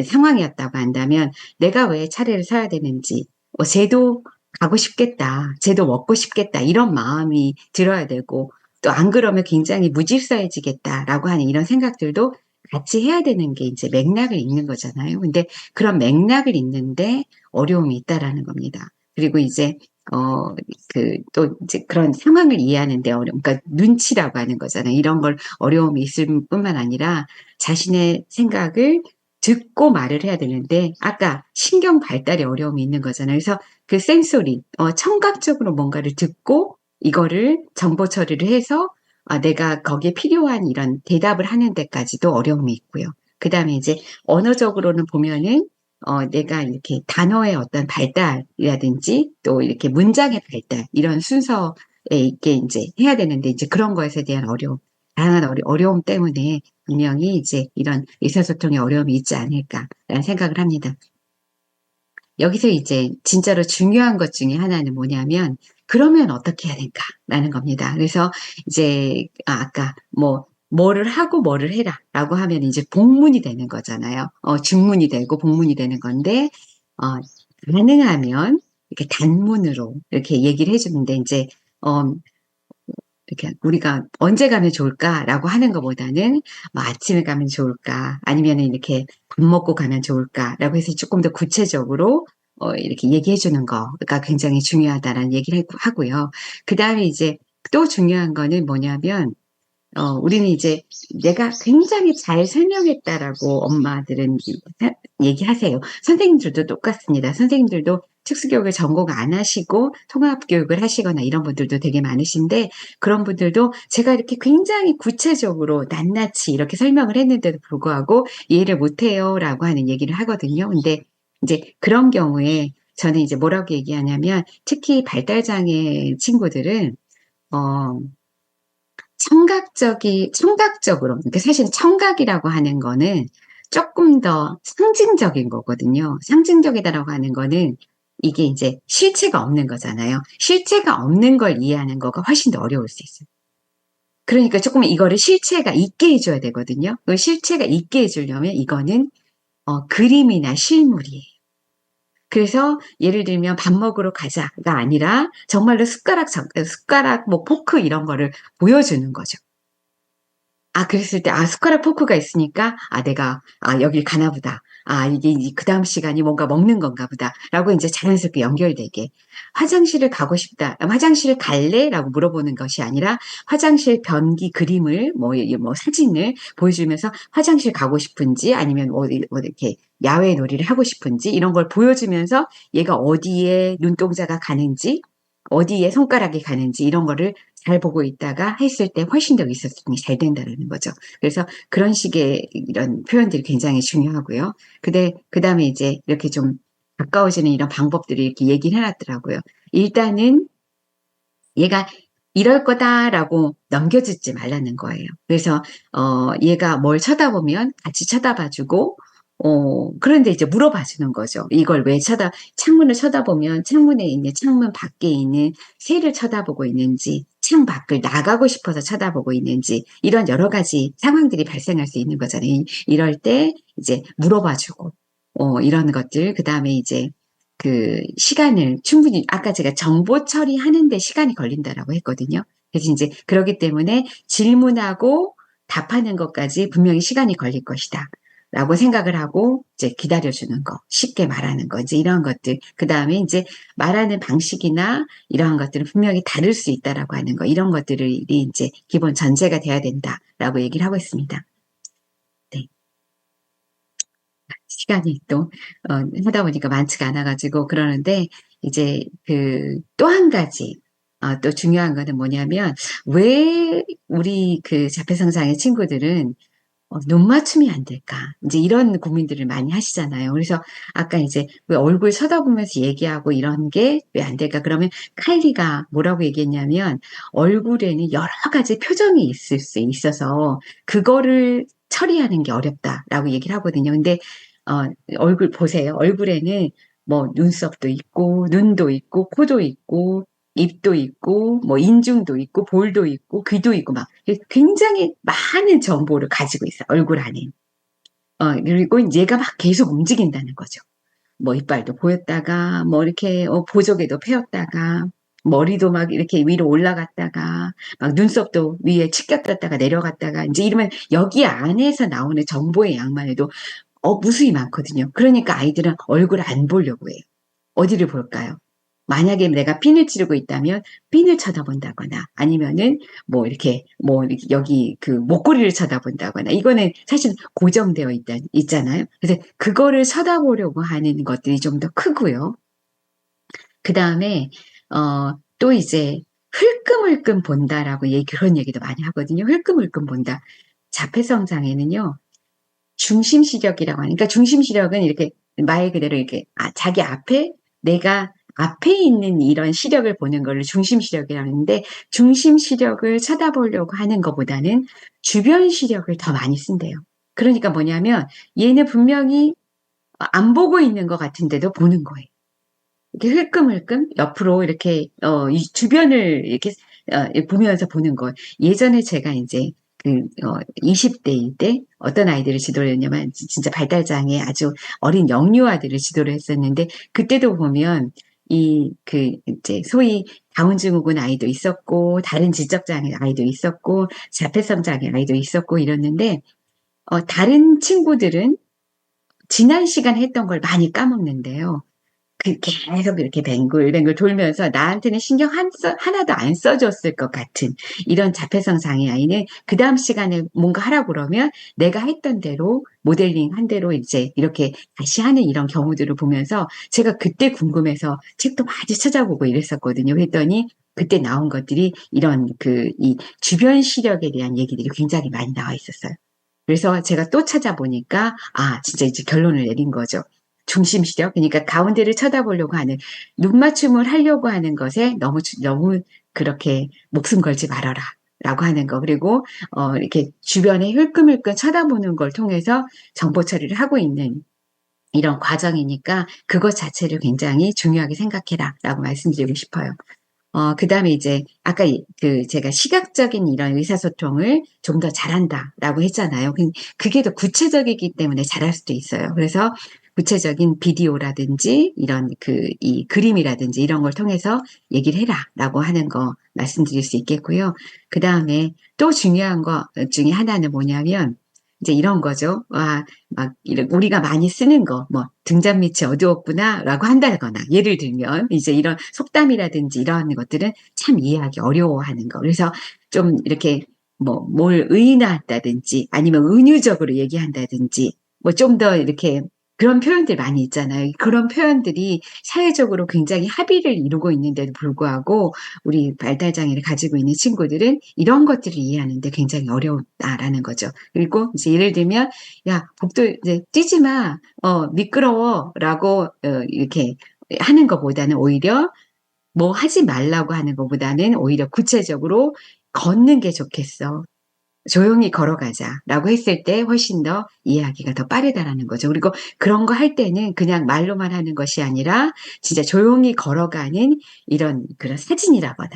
상황이었다고 한다면 내가 왜 차례를 서야 되는지 쟤도 가고 싶겠다, 쟤도 먹고 싶겠다 이런 마음이 들어야 되고 또 안 그러면 굉장히 무질서해지겠다라고 하는 이런 생각들도 같이 해야 되는 게 이제 맥락을 잇는 거잖아요. 근데 그런 맥락을 잇는데 어려움이 있다라는 겁니다. 그리고 이제 또 이제 그런 상황을 이해하는데 그러니까 눈치라고 하는 거잖아요. 이런 걸 어려움이 있을 뿐만 아니라 자신의 생각을 듣고 말을 해야 되는데 아까 신경 발달에 어려움이 있는 거잖아요. 그래서 그 센소리, 청각적으로 뭔가를 듣고 이거를 정보 처리를 해서 내가 거기에 필요한 이런 대답을 하는 데까지도 어려움이 있고요. 그 다음에 이제 언어적으로는 보면은 내가 이렇게 단어의 어떤 발달이라든지 또 이렇게 문장의 발달 이런 순서에 있게 이제 해야 되는데 이제 그런 것에 대한 다양한 어려움 때문에 분명히 이제 이런 의사소통의 어려움이 있지 않을까라는 생각을 합니다. 여기서 이제 진짜로 중요한 것 중에 하나는 뭐냐면 그러면 어떻게 해야 될까라는 겁니다. 그래서 이제 아까 뭐를 하고 뭐를 해라라고 하면 이제 복문이 되는 거잖아요. 중문이 되고 복문이 되는 건데 가능하면 이렇게 단문으로 이렇게 얘기를 해주는데 이제 이렇게 우리가 언제 가면 좋을까라고 하는 것보다는 뭐 아침에 가면 좋을까 아니면 이렇게 밥 먹고 가면 좋을까라고 해서 조금 더 구체적으로 이렇게 얘기해 주는 거가 굉장히 중요하다라는 얘기를 하고요. 그 다음에 이제 또 중요한 거는 뭐냐면 우리는 이제 내가 굉장히 잘 설명했다라고 엄마들은 얘기하세요. 선생님들도 똑같습니다. 선생님들도 특수교육을 전공 안 하시고 통합교육을 하시거나 이런 분들도 되게 많으신데 그런 분들도 제가 이렇게 굉장히 구체적으로 낱낱이 이렇게 설명을 했는데도 불구하고 이해를 못해요 라고 하는 얘기를 하거든요. 근데 이제 그런 경우에 저는 이제 뭐라고 얘기하냐면 특히 발달장애 친구들은 청각적으로, 그러니까 사실 청각이라고 하는 거는 조금 더 상징적인 거거든요. 상징적이다라고 하는 거는 이게 이제 실체가 없는 거잖아요. 실체가 없는 걸 이해하는 거가 훨씬 더 어려울 수 있어요. 그러니까 조금 이거를 실체가 있게 해줘야 되거든요. 그 실체가 있게 해주려면 이거는 그림이나 실물이에요. 그래서 예를 들면 밥 먹으러 가자가 아니라 정말로 숟가락, 뭐 포크 이런 거를 보여주는 거죠. 그랬을 때, 숟가락 포크가 있으니까, 내가, 여길 가나 보다. 이게 그 다음 시간이 뭔가 먹는 건가 보다. 라고 이제 자연스럽게 연결되게. 화장실을 가고 싶다. 화장실 갈래? 라고 물어보는 것이 아니라 화장실 변기 그림을, 뭐 사진을 보여주면서 화장실 가고 싶은지 아니면 뭐 이렇게 야외 놀이를 하고 싶은지 이런 걸 보여주면서 얘가 어디에 눈동자가 가는지 어디에 손가락이 가는지 이런 거를 잘 보고 있다가 했을 때 훨씬 더 의사소통이 잘 된다는 거죠. 그래서 그런 식의 이런 표현들이 굉장히 중요하고요. 그 다음에 이제 이렇게 좀 가까워지는 이런 방법들을 이렇게 얘기를 해놨더라고요. 일단은 얘가 이럴 거다라고 넘겨주지 말라는 거예요. 그래서 얘가 뭘 쳐다보면 같이 쳐다봐주고 그런데 이제 물어봐 주는 거죠. 이걸 왜 창문을 쳐다보면 창문에 있는 창문 밖에 있는 새를 쳐다보고 있는지, 창 밖을 나가고 싶어서 쳐다보고 있는지, 이런 여러 가지 상황들이 발생할 수 있는 거잖아요. 이럴 때 이제 물어봐 주고, 이런 것들, 그 다음에 이제 그 시간을 충분히, 아까 제가 정보 처리하는데 시간이 걸린다라고 했거든요. 그래서 이제 그렇기 때문에 질문하고 답하는 것까지 분명히 시간이 걸릴 것이다. 라고 생각을 하고 이제 기다려주는 거, 쉽게 말하는 거, 이제 이런 것들. 그 다음에 이제 말하는 방식이나 이러한 것들은 분명히 다를 수 있다라고 하는 거, 이런 것들이 이제 기본 전제가 돼야 된다라고 얘기를 하고 있습니다. 네. 시간이 또 하다 보니까 많지가 않아가지고 그러는데 이제 또 한 가지. 또 중요한 거는 뭐냐면 왜 우리 그 자폐성장의 친구들은 눈 맞춤이 안 될까? 이제 이런 고민들을 많이 하시잖아요. 그래서 아까 이제 왜 얼굴 쳐다보면서 얘기하고 이런 게 왜 안 될까? 그러면 칼리가 뭐라고 얘기했냐면 얼굴에는 여러 가지 표정이 있을 수 있어서 그거를 처리하는 게 어렵다라고 얘기를 하거든요. 근데 얼굴 보세요. 얼굴에는 뭐 눈썹도 있고 눈도 있고 코도 있고 입도 있고 뭐 인중도 있고 볼도 있고 귀도 있고 막 굉장히 많은 정보를 가지고 있어요. 얼굴 안에. 그리고 얘가 막 계속 움직인다는 거죠. 뭐 이빨도 보였다가 뭐 이렇게 보조개도 펴었다가 머리도 막 이렇게 위로 올라갔다가 막 눈썹도 위에 치켜떴다가 내려갔다가 이제 이러면 여기 안에서 나오는 정보의 양만 해도 무수히 많거든요. 그러니까 아이들은 얼굴을 안 보려고 해요. 어디를 볼까요? 만약에 내가 핀을 찌르고 있다면 핀을 쳐다본다거나 아니면은 뭐 이렇게 여기 그 목걸이를 쳐다본다거나 이거는 사실 고정되어 있잖아요. 그래서 그거를 쳐다보려고 하는 것들이 좀 더 크고요. 그 다음에 또 이제 흘끔흘끔 본다라고 그런 얘기도 많이 하거든요. 흘끔흘끔 본다. 자폐성 장애는요. 중심시력이라고 하니까 중심시력은 이렇게 말 그대로 이렇게 자기 앞에 내가 앞에 있는 이런 시력을 보는 거를 중심 시력이라고 하는데 중심 시력을 쳐다보려고 하는 것보다는 주변 시력을 더 많이 쓴대요. 그러니까 뭐냐면 얘는 분명히 안 보고 있는 것 같은데도 보는 거예요. 이렇게 흘끔흘끔 옆으로 이렇게 이 주변을 이렇게 보면서 보는 거. 예전에 제가 이제 20대일 때 어떤 아이들을 지도를 했냐면 진짜 발달장애 아주 어린 영유아들을 지도를 했었는데 그때도 보면 이제 소위 다운증후군 아이도 있었고 다른 지적장애 아이도 있었고 자폐성 장애 아이도 있었고 이랬는데 다른 친구들은 지난 시간에 했던 걸 많이 까먹는데요. 계속 이렇게 뱅글뱅글 돌면서 나한테는 신경 하나도 안 써줬을 것 같은 이런 자폐성 장애 아이는 그 다음 시간에 뭔가 하라고 그러면 내가 했던 대로 모델링 한 대로 이제 이렇게 다시 하는 이런 경우들을 보면서 제가 그때 궁금해서 책도 많이 찾아보고 이랬었거든요. 그랬더니 그때 나온 것들이 이런 이 주변 시력에 대한 얘기들이 굉장히 많이 나와 있었어요. 그래서 제가 또 찾아보니까 진짜 이제 결론을 내린 거죠. 중심 시력, 그러니까 가운데를 쳐다보려고 하는 눈 맞춤을 하려고 하는 것에 너무 그렇게 목숨 걸지 말아라 라고 하는 거. 그리고 이렇게 주변에 흘끔흘끔 쳐다보는 걸 통해서 정보 처리를 하고 있는 이런 과정이니까 그것 자체를 굉장히 중요하게 생각해라 라고 말씀드리고 싶어요. 그 다음에 이제, 아까 제가 시각적인 이런 의사소통을 좀 더 잘한다 라고 했잖아요. 그게 더 구체적이기 때문에 잘할 수도 있어요. 그래서 구체적인 비디오라든지 이 그림이라든지 이런 걸 통해서 얘기를 해라 라고 하는 거 말씀드릴 수 있겠고요. 그 다음에 또 중요한 거 중에 하나는 뭐냐면, 이제 이런 거죠. 우리가 많이 쓰는 거, 등잔 밑이 어두웠구나, 라고 한다거나, 예를 들면, 이제 이런 속담이라든지 이런 것들은 참 이해하기 어려워하는 거. 그래서 좀 이렇게, 뭘 의인화한다든지, 아니면 은유적으로 얘기한다든지, 좀 더 이렇게, 그런 표현들 많이 있잖아요. 그런 표현들이 사회적으로 굉장히 합의를 이루고 있는데도 불구하고 우리 발달장애를 가지고 있는 친구들은 이런 것들을 이해하는데 굉장히 어려웠다라는 거죠. 그리고 이제 예를 들면 복도 이제 뛰지 마, 미끄러워라고 이렇게 하는 것보다는 오히려 뭐 하지 말라고 하는 것보다는 오히려 구체적으로 걷는 게 좋겠어. 조용히 걸어가자라고 했을 때 훨씬 더 이해하기가 더 빠르다라는 거죠. 그리고 그런 거 할 때는 그냥 말로만 하는 것이 아니라 진짜 조용히 걸어가는 그런 사진이라거나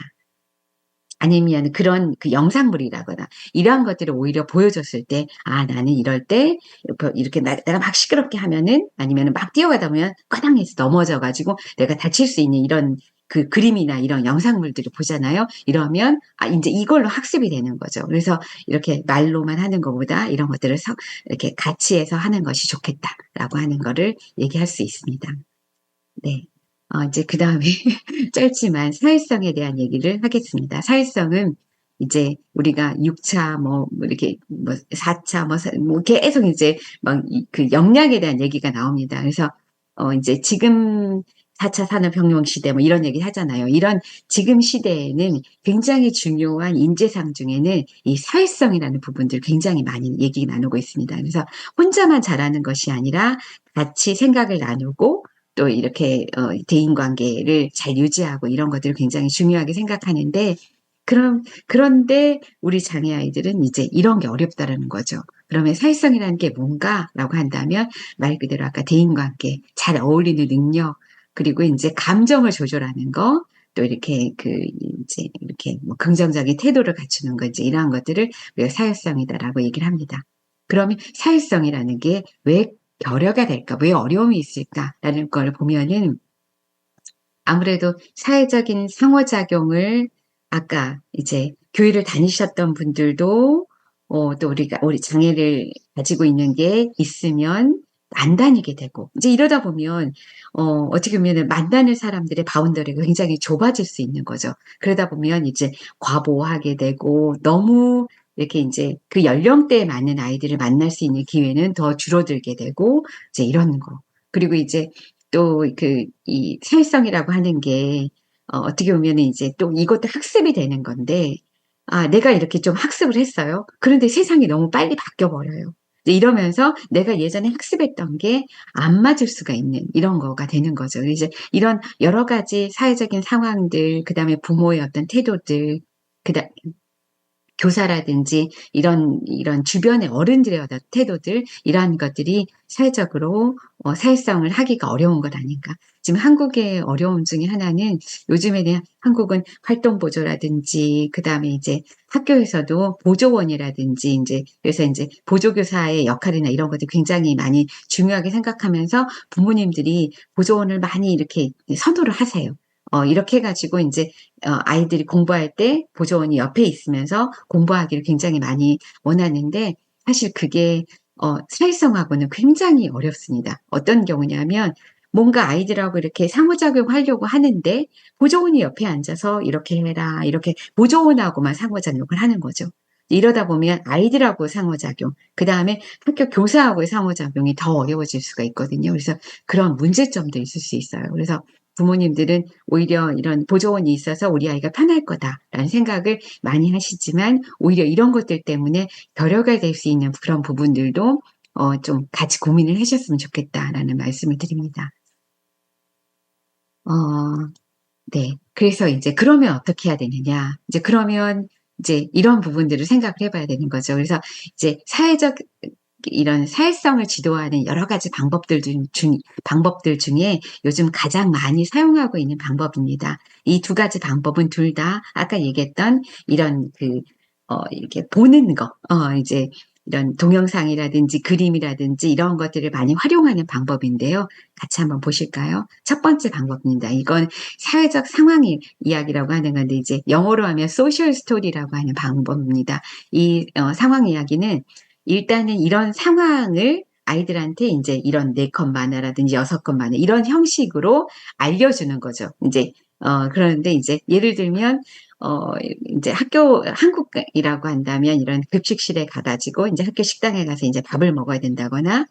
아니면 그런 영상물이라거나 이러한 것들을 오히려 보여줬을 때 나는 이럴 때 이렇게 내가 막 시끄럽게 하면은 아니면 막 뛰어가다 보면 꽈당해서 넘어져가지고 내가 다칠 수 있는 이런 그림이나 이런 영상물들을 보잖아요. 이러면 이제 이걸로 학습이 되는 거죠. 그래서 이렇게 말로만 하는 것보다 이런 것들을 이렇게 같이 해서 하는 것이 좋겠다라고 하는 거를 얘기할 수 있습니다. 네. 이제 그 다음에 짧지만 사회성에 대한 얘기를 하겠습니다. 사회성은 이제 우리가 6차, 이렇게, 4차, 계속 이제 그 역량에 대한 얘기가 나옵니다. 그래서, 이제 지금 4차 산업혁명 시대 이런 얘기 하잖아요. 이런 지금 시대에는 굉장히 중요한 인재상 중에는 이 사회성이라는 부분들 굉장히 많이 얘기 나누고 있습니다. 그래서 혼자만 잘하는 것이 아니라 같이 생각을 나누고 또 이렇게 대인관계를 잘 유지하고 이런 것들을 굉장히 중요하게 생각하는데 그런데 우리 장애 아이들은 이제 이런 게 어렵다라는 거죠. 그러면 사회성이라는 게 뭔가라고 한다면 말 그대로 아까 대인관계, 잘 어울리는 능력, 그리고 이제 감정을 조절하는 거, 또 이렇게 이제 이렇게 긍정적인 태도를 갖추는 거 이제 이러한 것들을 우리가 사회성이다라고 얘기를 합니다. 그러면 사회성이라는 게 왜 결여가 될까? 왜 어려움이 있을까라는 걸 보면은 아무래도 사회적인 상호작용을 아까 이제 교회를 다니셨던 분들도 또 우리 장애를 가지고 있는 게 있으면 안 다니게 되고 이제 이러다 보면 어떻게 보면 만나는 사람들의 바운더리가 굉장히 좁아질 수 있는 거죠. 그러다 보면 이제 과보하게 되고 너무 이렇게 이제 그 연령대에 맞는 아이들을 만날 수 있는 기회는 더 줄어들게 되고 이제 이런 거. 그리고 이제 또 이 사회성이라고 하는 게 어떻게 보면 이제 또 이것도 학습이 되는 건데 내가 이렇게 좀 학습을 했어요. 그런데 세상이 너무 빨리 바뀌어 버려요. 이제 이러면서 내가 예전에 학습했던 게 안 맞을 수가 있는 이런 거가 되는 거죠. 이제 이런 여러 가지 사회적인 상황들, 그다음에 부모의 어떤 태도들, 그다음 교사라든지 이런 주변의 어른들의 어떤 태도들, 이러한 것들이 사회적으로 사회성을 하기가 어려운 것 아닌가. 지금 한국의 어려움 중에 하나는 요즘에는 한국은 활동보조라든지 그다음에 이제 학교에서도 보조원이라든지 이제 그래서 이제 보조교사의 역할이나 이런 것들이 굉장히 많이 중요하게 생각하면서 부모님들이 보조원을 많이 이렇게 선호를 하세요. 이렇게 해가지고 이제 아이들이 공부할 때 보조원이 옆에 있으면서 공부하기를 굉장히 많이 원하는데 사실 그게 사회성하고는 굉장히 어렵습니다. 어떤 경우냐면 뭔가 아이들하고 이렇게 상호작용하려고 하는데 보조원이 옆에 앉아서 이렇게 해라 이렇게 보조원하고만 상호작용을 하는 거죠. 이러다 보면 아이들하고 상호작용, 그 다음에 학교 교사하고의 상호작용이 더 어려워질 수가 있거든요. 그래서 그런 문제점도 있을 수 있어요. 그래서 부모님들은 오히려 이런 보조원이 있어서 우리 아이가 편할 거다라는 생각을 많이 하시지만 오히려 이런 것들 때문에 결여가 될 수 있는 그런 부분들도 좀 같이 고민을 하셨으면 좋겠다라는 말씀을 드립니다. 네. 그래서 이제 그러면 어떻게 해야 되느냐. 이제 그러면 이제 이런 부분들을 생각을 해봐야 되는 거죠. 그래서 이제 이런 사회성을 지도하는 여러 가지 방법들 중에 요즘 가장 많이 사용하고 있는 방법입니다. 이 두 가지 방법은 둘 다 아까 얘기했던 이런 이렇게 보는 거, 이제 이런 동영상이라든지 그림이라든지 이런 것들을 많이 활용하는 방법인데요. 같이 한번 보실까요? 첫 번째 방법입니다. 이건 사회적 상황 이야기라고 하는 건데 이제 영어로 하면 소셜 스토리라고 하는 방법입니다. 이 상황 이야기는 일단은 이런 상황을 아이들한테 이제 이런 4컷 만화라든지 6컷 만화 이런 형식으로 알려주는 거죠. 이제 그런데 이제 예를 들면 이제 한국이라고 한다면 이런 급식실에 가가지고 이제 학교 식당에 가서 이제 밥을 먹어야 된다거나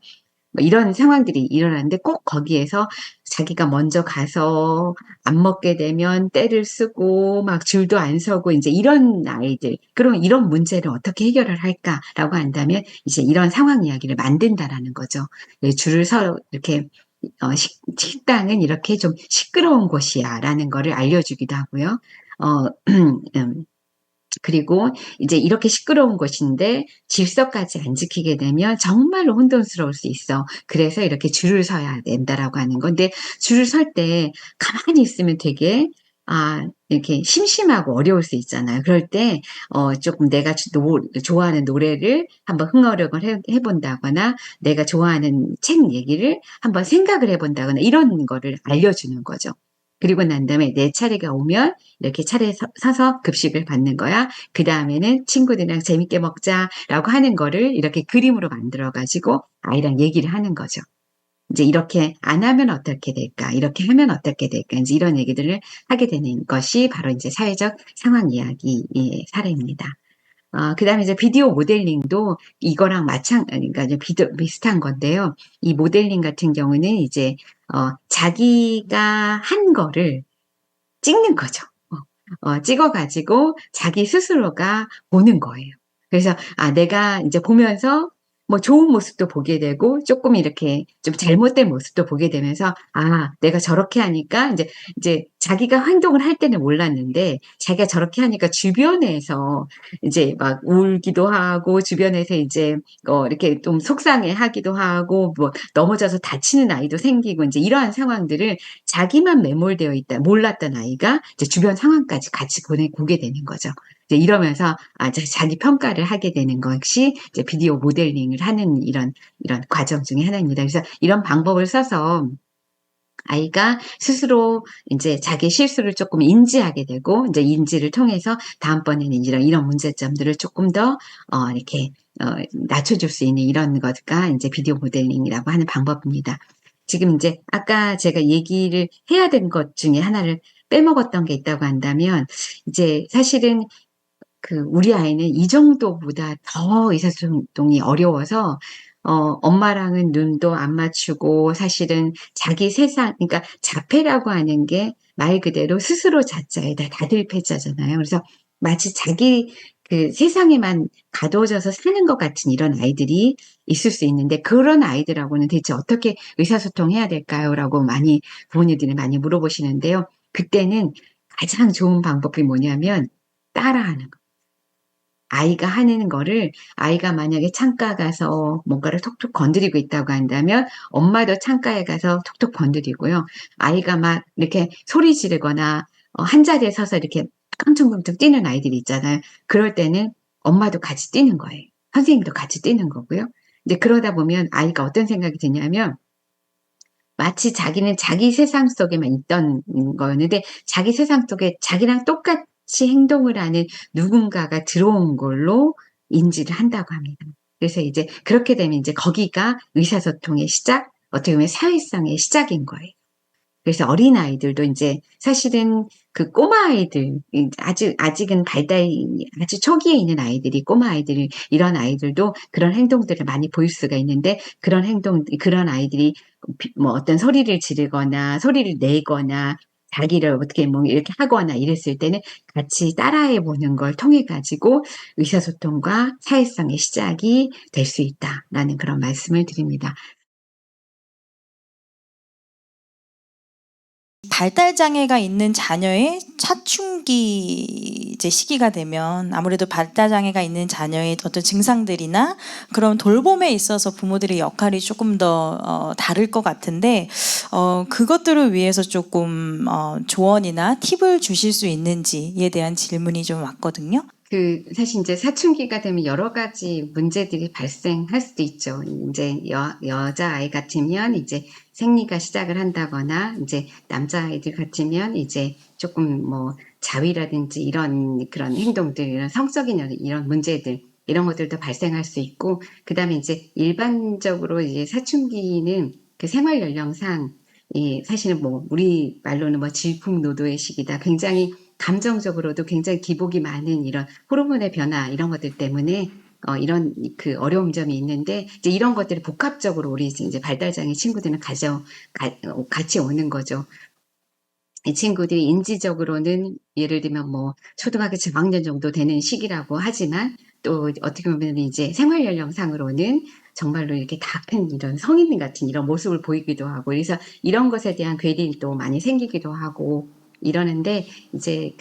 뭐 이런 상황들이 일어나는데 꼭 거기에서 자기가 먼저 가서 안 먹게 되면 떼를 쓰고 막 줄도 안 서고 이제 이런 아이들, 그럼 이런 문제를 어떻게 해결을 할까라고 한다면 이제 이런 상황 이야기를 만든다라는 거죠. 줄을 서 이렇게 식당은 이렇게 좀 시끄러운 곳이야라는 거를 알려주기도 하고요. 그리고 이제 이렇게 시끄러운 곳인데 질서까지 안 지키게 되면 정말로 혼돈스러울 수 있어. 그래서 이렇게 줄을 서야 된다라고 하는 건데 줄을 설 때 가만히 있으면 되게 이렇게 심심하고 어려울 수 있잖아요. 그럴 때 조금 내가 좋아하는 노래를 한번 흥얼흥얼 해본다거나 내가 좋아하는 책 얘기를 한번 생각을 해본다거나 이런 거를 알려주는 거죠. 그리고 난 다음에 내 차례가 오면 이렇게 차례에 서서 급식을 받는 거야. 그 다음에는 친구들이랑 재밌게 먹자라고 하는 거를 이렇게 그림으로 만들어가지고 아이랑 얘기를 하는 거죠. 이제 이렇게 안 하면 어떻게 될까? 이렇게 하면 어떻게 될까? 이제 이런 얘기들을 하게 되는 것이 바로 이제 사회적 상황 이야기의 사례입니다. 그 다음에 이제 비디오 모델링도 이거랑 그러니까 이제 비슷한 건데요. 이 모델링 같은 경우는 이제, 자기가 한 거를 찍는 거죠. 찍어가지고 자기 스스로가 보는 거예요. 그래서, 내가 이제 보면서 뭐 좋은 모습도 보게 되고 조금 이렇게 좀 잘못된 모습도 보게 되면서 내가 저렇게 하니까 이제 자기가 행동을 할 때는 몰랐는데 자기가 저렇게 하니까 주변에서 이제 막 울기도 하고 주변에서 이제 이렇게 좀 속상해하기도 하고 뭐 넘어져서 다치는 아이도 생기고 이제 이러한 상황들을 자기만 매몰되어 있다 몰랐던 아이가 이제 주변 상황까지 같이 보게 되는 거죠. 이제 이러면서 자기 평가를 하게 되는 것이 이제 비디오 모델링을 하는 이런 과정 중에 하나입니다. 그래서 이런 방법을 써서 아이가 스스로 이제 자기 실수를 조금 인지하게 되고 이제 인지를 통해서 다음번에는 이런 문제점들을 조금 더 이렇게 낮춰줄 수 있는 이런 것가 이제 비디오 모델링이라고 하는 방법입니다. 지금 이제 아까 제가 얘기를 해야 된 것 중에 하나를 빼먹었던 게 있다고 한다면 이제 사실은 우리 아이는 이 정도보다 더 의사소통이 어려워서 엄마랑은 눈도 안 맞추고 사실은 자기 세상, 그러니까 자폐라고 하는 게 말 그대로 스스로 자자에다 다들 패자잖아요. 그래서 마치 자기 그 세상에만 가둬져서 사는 것 같은 이런 아이들이 있을 수 있는데 그런 아이들하고는 대체 어떻게 의사소통해야 될까요? 라고 많이 부모님들이 많이 물어보시는데요. 그때는 가장 좋은 방법이 뭐냐면 따라하는 거. 아이가 하는 거를 아이가 만약에 창가 가서 뭔가를 톡톡 건드리고 있다고 한다면 엄마도 창가에 가서 톡톡 건드리고요. 아이가 막 이렇게 소리 지르거나 한 자리에 서서 이렇게 깡충깡충 뛰는 아이들이 있잖아요. 그럴 때는 엄마도 같이 뛰는 거예요. 선생님도 같이 뛰는 거고요. 이제 그러다 보면 아이가 어떤 생각이 드냐면 마치 자기는 자기 세상 속에만 있던 거였는데 자기 세상 속에 자기랑 똑같이 행동을 하는 누군가가 들어온 걸로 인지를 한다고 합니다. 그래서 이제 그렇게 되면 이제 거기가 의사소통의 시작, 어떻게 보면 사회성의 시작인 거예요. 그래서 어린아이들도 이제 사실은 그 꼬마아이들, 아직은 발달이 아주 초기에 있는 아이들이, 꼬마아이들이, 이런 아이들도 그런 행동들을 많이 보일 수가 있는데, 그런 아이들이 뭐 어떤 소리를 지르거나, 소리를 내거나, 자기를 어떻게 뭐 이렇게 하거나 이랬을 때는 같이 따라해 보는 걸 통해 가지고 의사소통과 사회성의 시작이 될 수 있다라는 그런 말씀을 드립니다. 발달 장애가 있는 자녀의 사춘기 이제 시기가 되면 아무래도 발달 장애가 있는 자녀의 어떤 증상들이나 그런 돌봄에 있어서 부모들의 역할이 조금 더 다를 것 같은데 그것들을 위해서 조금 조언이나 팁을 주실 수 있는지에 대한 질문이 좀 왔거든요. 사실 이제 사춘기가 되면 여러 가지 문제들이 발생할 수도 있죠. 이제 여자아이 같으면 이제 생리가 시작을 한다거나, 이제 남자아이들 같으면 이제 조금 뭐 자위라든지 이런 그런 행동들, 이런 성적인 이런 문제들, 이런 것들도 발생할 수 있고, 그 다음에 이제 일반적으로 이제 사춘기는 그 생활 연령상, 사실은 뭐 우리 말로는 뭐 질풍노도의 시기다. 굉장히 감정적으로도 굉장히 기복이 많은 이런 호르몬의 변화 이런 것들 때문에 이런 그 어려운 점이 있는데 이제 이런 것들이 복합적으로 우리 이제 발달장애 친구들은 같이 오는 거죠. 이 친구들이 인지적으로는 예를 들면 뭐 초등학교 저학년 정도 되는 시기라고 하지만 또 어떻게 보면 이제 생활 연령상으로는 정말로 이렇게 다 큰 이런 성인 같은 이런 모습을 보이기도 하고 그래서 이런 것에 대한 괴리도 많이 생기기도 하고 이러는데 이제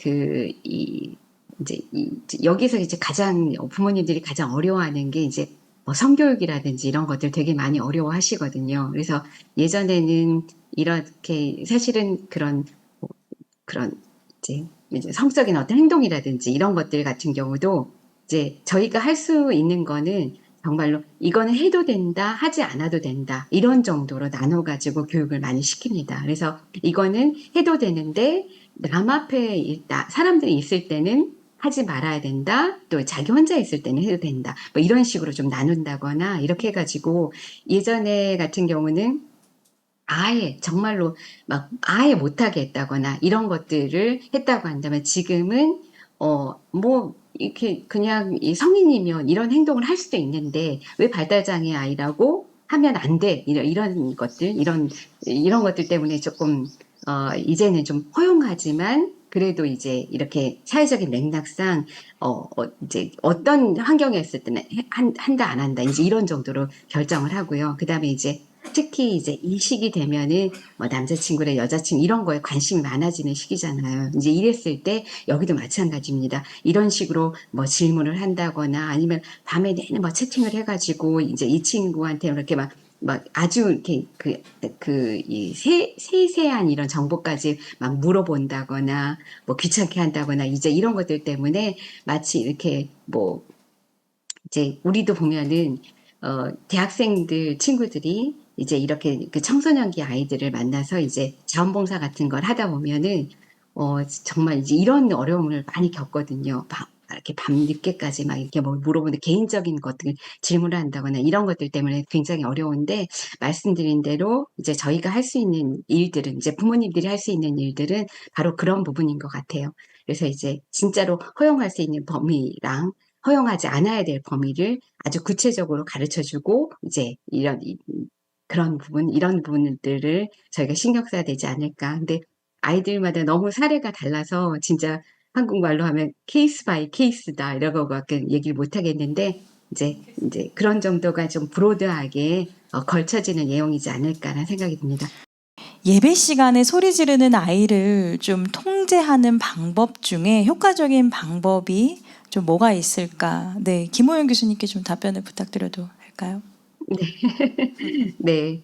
여기서 이제 가장 부모님들이 가장 어려워하는 게 이제 뭐 성교육이라든지 이런 것들 되게 많이 어려워하시거든요. 그래서 예전에는 이렇게 사실은 그런 이제 성적인 어떤 행동이라든지 이런 것들 같은 경우도 이제 저희가 할 수 있는 거는 정말로 이거는 해도 된다, 하지 않아도 된다 이런 정도로 나눠가지고 교육을 많이 시킵니다. 그래서 이거는 해도 되는데 남 앞에 사람들이 있을 때는 하지 말아야 된다. 또 자기 혼자 있을 때는 해도 된다. 뭐 이런 식으로 좀 나눈다거나 이렇게 해가지고 예전에 같은 경우는 아예 정말로 막 아예 못하게 했다거나 이런 것들을 했다고 한다면 지금은 뭐 이렇게 그냥 이 성인이면 이런 행동을 할 수도 있는데 왜 발달장애 아이라고 하면 안 돼. 이런 것들 이런 것들 때문에 조금 이제는 좀 허용하지만 그래도 이제 이렇게 사회적인 맥락상 이제 어떤 환경에 있을 때는 한다 안 한다 이제 이런 정도로 결정을 하고요. 그다음에 이제 특히 이제 이 시기 되면은 뭐 남자친구나 여자친구 이런 거에 관심이 많아지는 시기잖아요. 이제 이랬을 때 여기도 마찬가지입니다. 이런 식으로 뭐 질문을 한다거나 아니면 밤에 내내 뭐 채팅을 해가지고 이제 이 친구한테 이렇게 막 아주 이렇게 이 세세한 이런 정보까지 막 물어본다거나 뭐 귀찮게 한다거나 이제 이런 것들 때문에 마치 이렇게 뭐 이제 우리도 보면은 대학생들 친구들이 이제 이렇게 그 청소년기 아이들을 만나서 이제 자원봉사 같은 걸 하다 보면은 정말 이제 이런 어려움을 많이 겪거든요. 이렇게 밤늦게까지 막 이렇게 뭐 물어보는 개인적인 것들 질문을 한다거나 이런 것들 때문에 굉장히 어려운데 말씀드린 대로 이제 저희가 할 수 있는 일들은 이제 부모님들이 할 수 있는 일들은 바로 그런 부분인 것 같아요. 그래서 이제 진짜로 허용할 수 있는 범위랑 허용하지 않아야 될 범위를 아주 구체적으로 가르쳐주고 이제 이런 부분들을 저희가 신경 써야 되지 않을까. 근데 아이들마다 너무 사례가 달라서 진짜 한국말로 하면 케이스 바이 케이스다 이라고 얘기를 못 하겠는데 이제 그런 정도가 좀 브로드하게 걸쳐지는 내용이지 않을까라는 생각이 듭니다. 예배 시간에 소리 지르는 아이를 좀 통제하는 방법 중에 효과적인 방법이 좀 뭐가 있을까? 네, 김호영 교수님께 좀 답변을 부탁드려도 할까요? 네.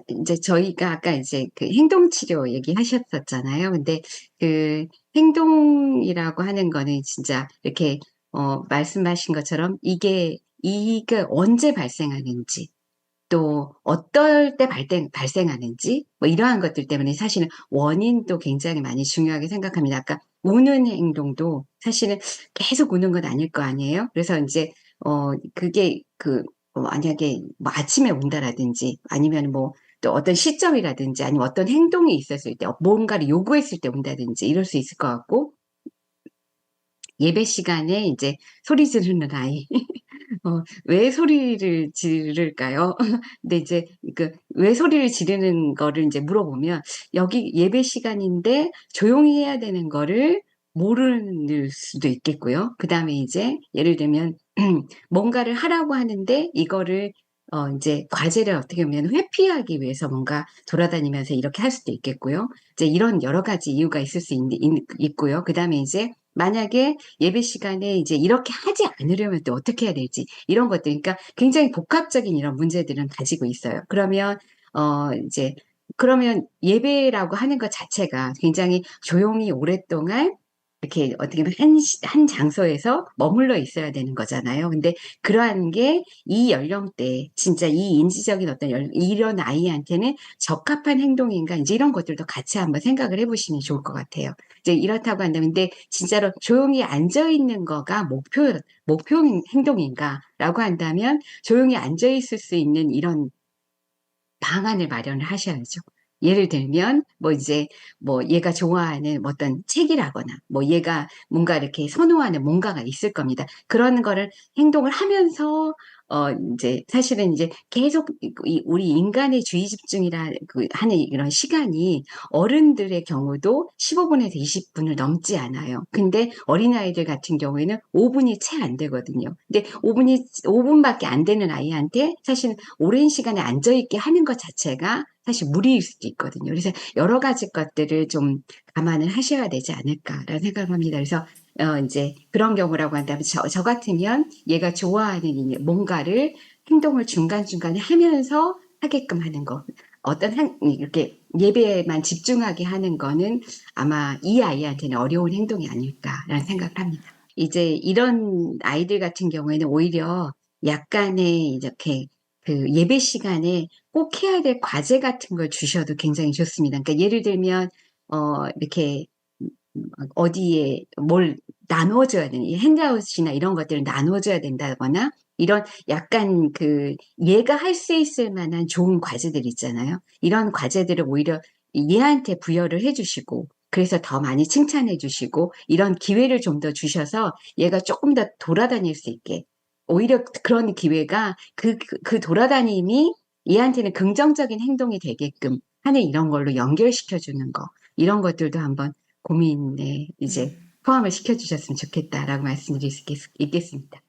이제 저희가 아까 이제 그 행동치료 얘기하셨었잖아요. 근데 그 행동이라고 하는 거는 진짜 이렇게 말씀하신 것처럼 이게 언제 발생하는지 또 어떨 때 발생하는지 뭐 이러한 것들 때문에 사실은 원인도 굉장히 많이 중요하게 생각합니다. 아까 우는 행동도 사실은 계속 우는 건 아닐 거 아니에요. 그래서 이제 그게 만약에 뭐 아침에 운다라든지 아니면 뭐 또 어떤 시점이라든지 아니면 어떤 행동이 있었을 때 뭔가를 요구했을 때 운다든지 이럴 수 있을 것 같고 예배 시간에 이제 소리 지르는 아이 왜 소리를 지를까요? 근데 이제 왜 소리를 지르는 거를 이제 물어보면 여기 예배 시간인데 조용히 해야 되는 거를 모를 수도 있겠고요. 그다음에 이제 예를 들면 뭔가를 하라고 하는데 이거를 이제 과제를 어떻게 보면 회피하기 위해서 뭔가 돌아다니면서 이렇게 할 수도 있겠고요. 이제 이런 여러 가지 이유가 있을 수 있고요. 그다음에 이제 만약에 예배 시간에 이제 이렇게 하지 않으려면 또 어떻게 해야 될지 이런 것들, 그러니까 굉장히 복합적인 이런 문제들은 가지고 있어요. 그러면 이제 그러면 예배라고 하는 것 자체가 굉장히 조용히 오랫동안 이렇게 어떻게 보면 한 장소에서 머물러 있어야 되는 거잖아요. 근데 그러한 게 이 연령대, 진짜 이 인지적인 이런 아이한테는 적합한 행동인가, 이제 이런 것들도 같이 한번 생각을 해보시면 좋을 것 같아요. 이제 이렇다고 한다면, 근데 진짜로 조용히 앉아있는 거가 목표 행동인가라고 한다면, 조용히 앉아있을 수 있는 이런 방안을 마련을 하셔야죠. 예를 들면 얘가 좋아하는 어떤 책이라거나 얘가 뭔가 이렇게 선호하는 뭔가가 있을 겁니다. 그런 거를 행동을 하면서 이제 사실은 이제 계속 우리 인간의 주의 집중이라 하는 이런 시간이 어른들의 경우도 15분에서 20분을 넘지 않아요. 근데 어린아이들 같은 경우에는 5분이 채 안 되거든요. 근데 5분밖에 안 되는 아이한테 사실 오랜 시간에 앉아있게 하는 것 자체가 사실 무리일 수도 있거든요. 그래서 여러 가지 것들을 좀 감안을 하셔야 되지 않을까라는 생각을 합니다. 그래서 이제 그런 경우라고 한다면 저 같으면 얘가 좋아하는 뭔가를 행동을 중간중간에 하면서 하게끔 하는 거, 이렇게 예배에만 집중하게 하는 거는 아마 이 아이한테는 어려운 행동이 아닐까라는 생각을 합니다. 이제 이런 아이들 같은 경우에는 오히려 약간의 이렇게 예배 시간에 꼭 해야 될 과제 같은 걸 주셔도 굉장히 좋습니다. 그러니까 예를 들면 이렇게 어디에 뭘 나눠줘야 되는, 핸드아웃이나 이런 것들을 나눠줘야 된다거나 이런 약간 얘가 할 수 있을 만한 좋은 과제들 있잖아요. 이런 과제들을 오히려 얘한테 부여를 해주시고, 그래서 더 많이 칭찬해 주시고 이런 기회를 좀 더 주셔서 얘가 조금 더 돌아다닐 수 있게, 오히려 그런 기회가 그 돌아다님이 얘한테는 긍정적인 행동이 되게끔 하는 이런 걸로 연결시켜 주는 거, 이런 것들도 한번 고민에 이제 포함을 시켜주셨으면 좋겠다라고 말씀드릴 수 있겠습니다.